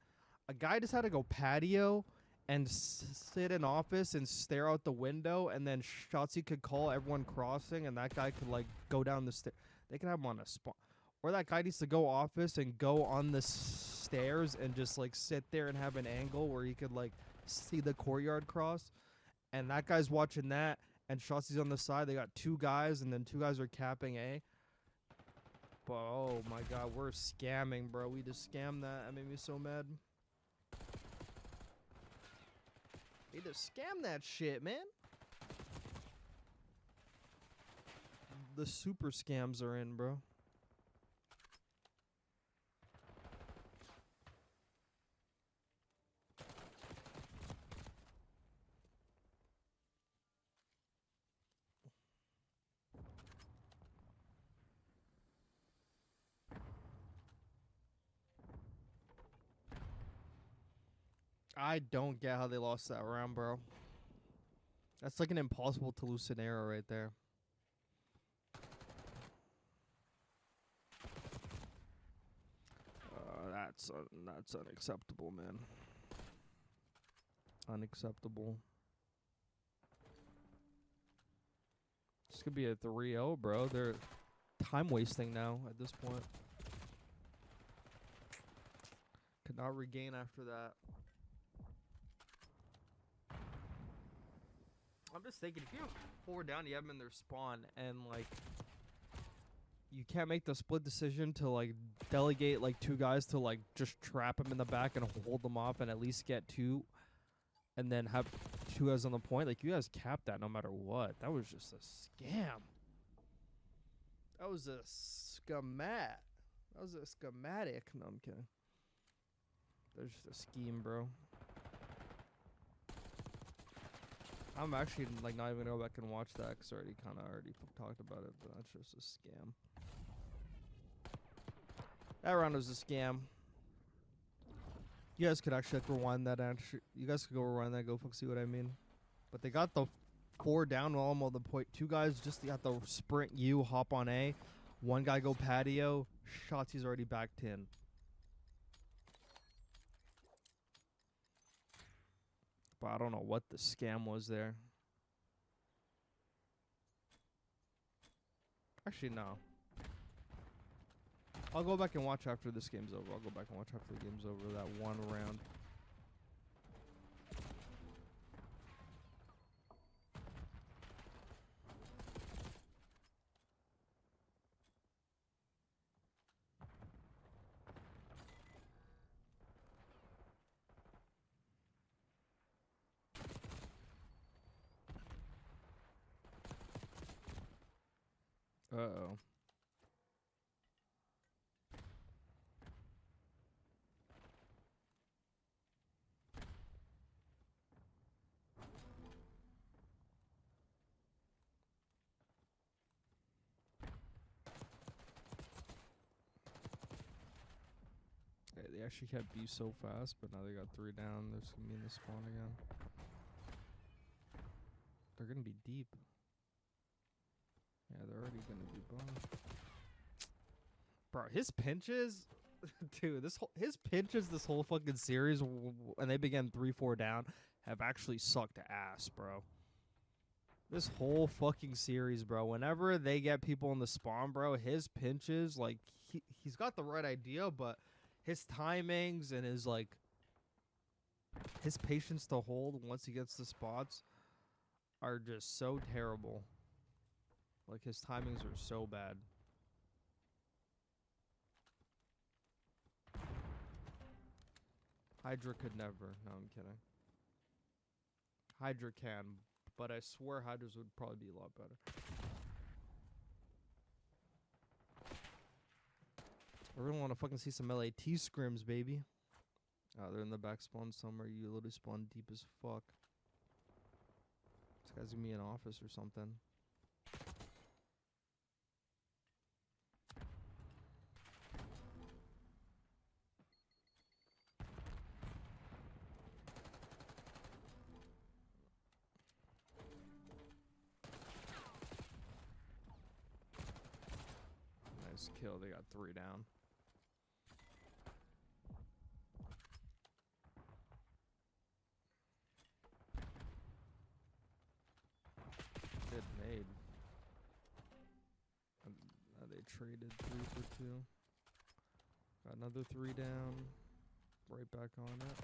A guy just had to go Patio and sit in office and stare out the window, and then Shotzzy could call everyone crossing, and that guy could like go down the stairs. They could have him on a spot, or that guy needs to go office and go on the stairs and just like sit there and have an angle where he could like see the courtyard cross, and that guy's watching that, and Shotzy's on the side. They got 2 guys, and then 2 guys are capping A. But oh my god, we're scamming, bro. We just scammed that. That made me so mad. They just scam that shit, man. The super scams are in, bro. I don't get how they lost that round, bro. That's like an impossible to lose scenario right there. That's unacceptable, man. Unacceptable. This could be a 3-0, bro. They're time wasting now at this point. Could not regain after that. I'm just thinking, if you're 4 down, you have them in their spawn, and like you can't make the split decision to like delegate like 2 guys to like just trap them in the back and hold them off and at least get 2, and then have 2 guys on the point. Like, you guys capped that no matter what. That was just a scam. That was a schematic. That was a schematic. No, I'm kidding. There's just a scheme, bro. I'm actually like not even gonna go back and watch that because I already talked about it, but that's just a scam. That round was a scam. You guys could actually like rewind that. You guys could go rewind that. Go see what I mean. But they got the 4 down almost the point. 2 guys just got the sprint U, hop on A. 1 guy go Patio. Shotzy's already backed in. But I don't know what the scam was there. Actually, no. I'll go back and watch after this game's over. I'll go back and watch after the game's over. That 1 round. Uh-oh. Hey, they actually kept B so fast, but now they got 3 down. There's gonna be in the spawn again. They're gonna be deep. Yeah, they're already gonna be bomb. Bro, his pinches, dude, his pinches this whole fucking series, and they began 3-4 down, have actually sucked ass, bro. This whole fucking series, bro. Whenever they get people in the spawn, bro, his pinches, like he's got the right idea, but his timings and his like his patience to hold once he gets the spots are just so terrible. Like, his timings are so bad. Hydra could never. No, I'm kidding. Hydra can, but I swear Hydras would probably be a lot better. I really want to fucking see some LAT scrims, baby. Oh, they're in the back spawn somewhere. You literally spawn deep as fuck. This guy's gonna be in office or something. Nice kill. They got 3 down. Good nade. They traded 3 for 2. Got another 3 down. Right back on it.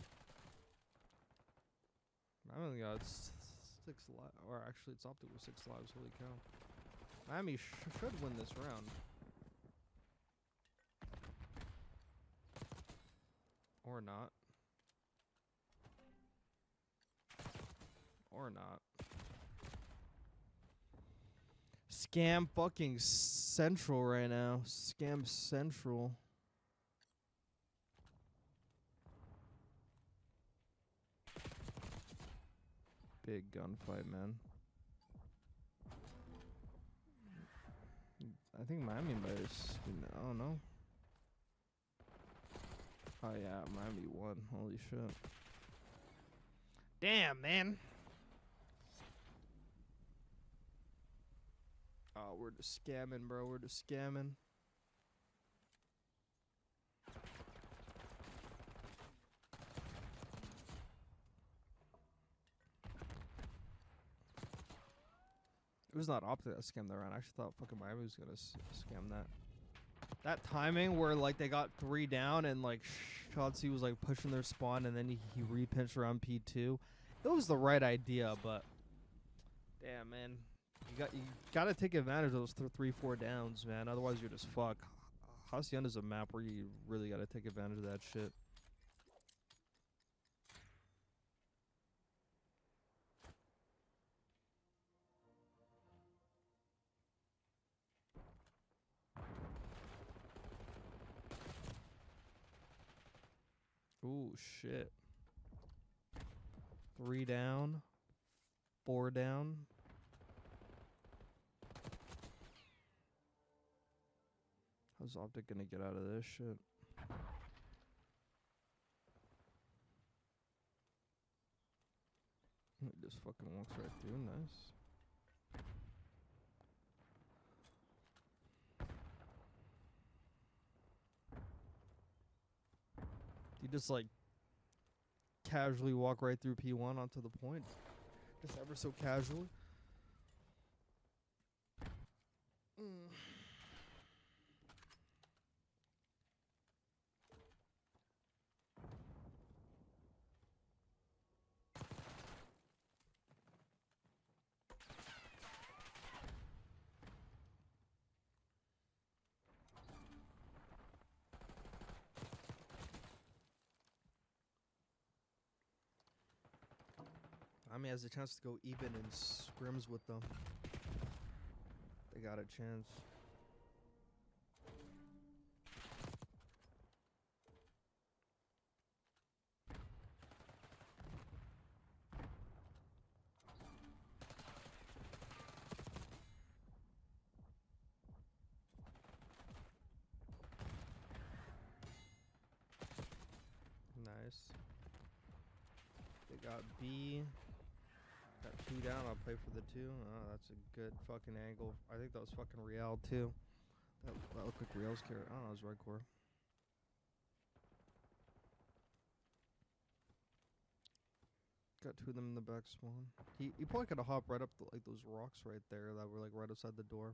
I only got 6 lives. Or actually, it's OpTic with 6 lives. Holy cow. Miami should win this round. Or not. Or not. Scam fucking Central right now. Scam Central. Big gunfight, man. I think Miami might have, I don't know. Oh yeah, Miami won. Holy shit. Damn, man. Oh, we're just scamming, bro. We're just scamming. It was not OpTic that scammed that round. I actually thought fucking Miami was gonna scam that. That timing where like they got 3 down and like Shotzzy was like pushing their spawn and then he repinched around P2. It was the right idea, but damn, man, you gotta take advantage of those 3-4 downs, man. Otherwise you're just fucked. Hacienda's a map where you really gotta take advantage of that shit. Ooh, shit. 3 down. 4 down. How's OpTic gonna get out of this shit? It just fucking walks right through. Nice. You just like casually walk right through P1 onto the point. Just ever so casually. Miami has a chance to go even in scrims with them. They got a chance. Nice. They got B. Got 2 down. I'll play for the 2. Oh, that's a good fucking angle. I think that was fucking Real too. That looked like Real's carry. I don't know, it was red core. Got 2 of them in the back spawn. He probably could have hopped right up like those rocks right there that were like right outside the door.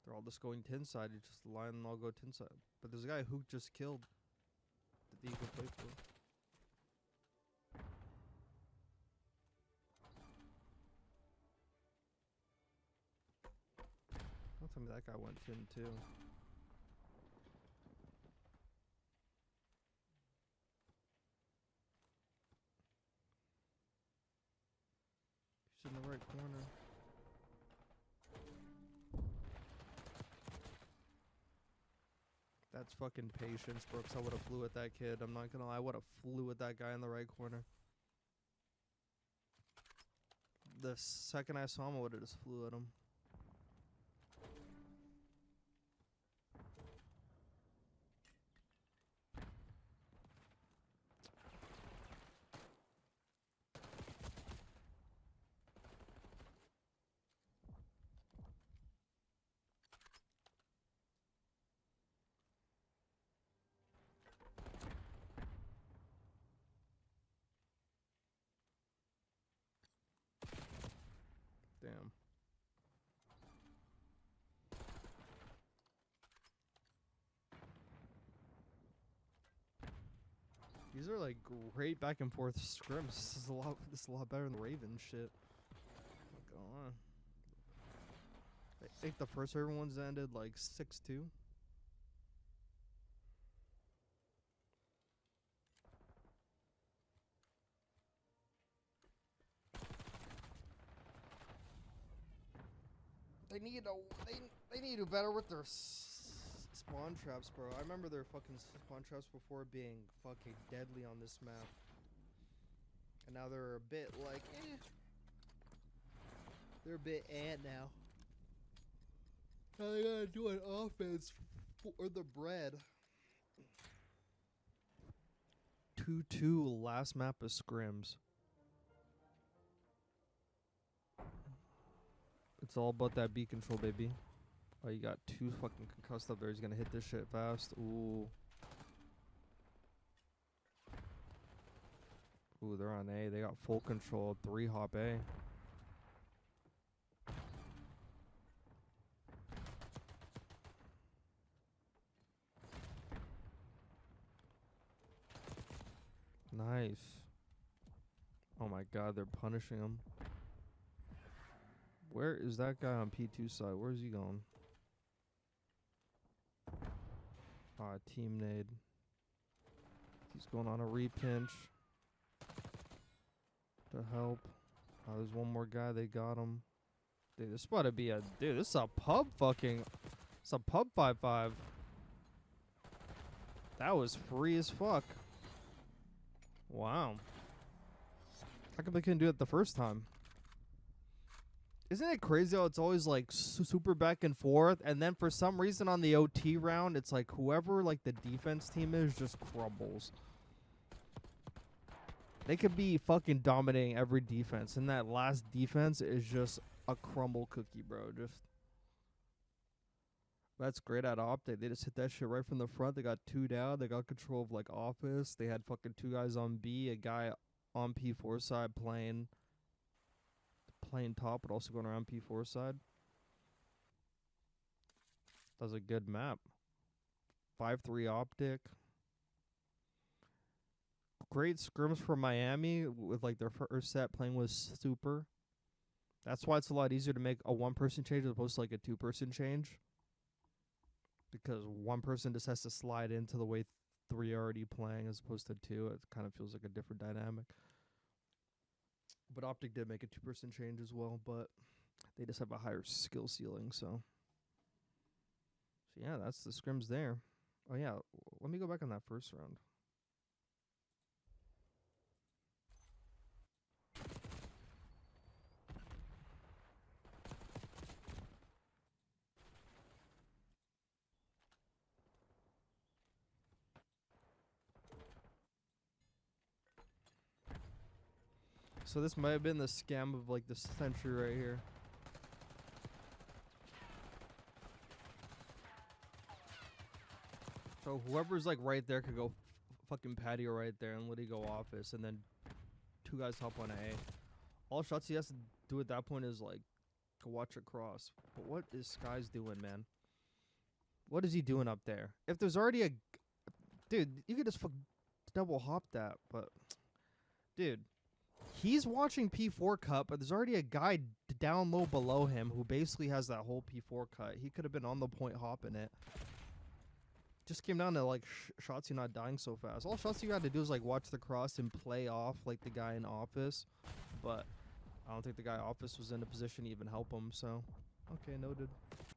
They're all just going tin side. You just line and all go tin side. But there's a guy who just killed that you could play for. Don't tell me that guy went tin too. He's in the right corner. That's fucking patience, Brooks. I would have flew at that kid. I'm not gonna lie. I would have flew at that guy in the right corner. The second I saw him, I would have just flew at him. Damn. These are like great back and forth scrims. This is a lot better than the Raven shit. Go on. I think the first server ones ended like 6-2. They need to do better with their spawn traps, bro. I remember their fucking spawn traps before being fucking deadly on this map, and now they're a bit like, eh. They're a bit now. Now they gotta do an offense for the bread. 2-2 last map of scrims. It's all about that B control, baby. Oh, you got 2 fucking concussed up there. He's gonna hit this shit fast. Ooh. Ooh, they're on A. They got full control. 3 hop A. Nice. Oh my god, they're punishing him. Where is that guy on P2 side? Where's he going? Team nade. He's going on a repinch to help. There's one more guy. They got him. Dude, this about to be a... Dude, this is a pub fucking... It's a pub 5-5. That was free as fuck. Wow. How come they couldn't do it the first time? Isn't it crazy how it's always like super back and forth, and then for some reason on the OT round, it's like whoever like the defense team is just crumbles. They could be fucking dominating every defense, and that last defense is just a crumble cookie, bro. Just that's great at OpTic. They just hit that shit right from the front. They got 2 down. They got control of like office. They had fucking 2 guys on B, a guy on P4 side playing top, but also going around P4 side. That was a good map. 5-3 OpTic. Great scrims for Miami with like their first set playing with Super. That's why it's a lot easier to make a 1-person change as opposed to like a 2-person change. Because 1 person just has to slide into the way 3 are already playing as opposed to 2. It kind of feels like a different dynamic. But OpTic did make a 2-person change as well, but they just have a higher skill ceiling, so yeah, that's the scrims there. Oh yeah, let me go back on that first round. So this might have been the scam of like the century right here. So whoever's like right there could go fucking patio right there and let it go office, and then 2 guys hop on A. All Shotzzy has to do at that point is like go watch it cross. But what is Skyz doing, man? What is he doing up there? If there's already a... Dude, you could just double hop that, but... Dude... He's watching P4 cut, but there's already a guy down low below him who basically has that whole P4 cut. He could have been on the point hopping it. Just came down to like Shotzzy not dying so fast. All Shotzzy had to do is like watch the cross and play off like the guy in office. But I don't think the guy in office was in a position to even help him, so okay, noted.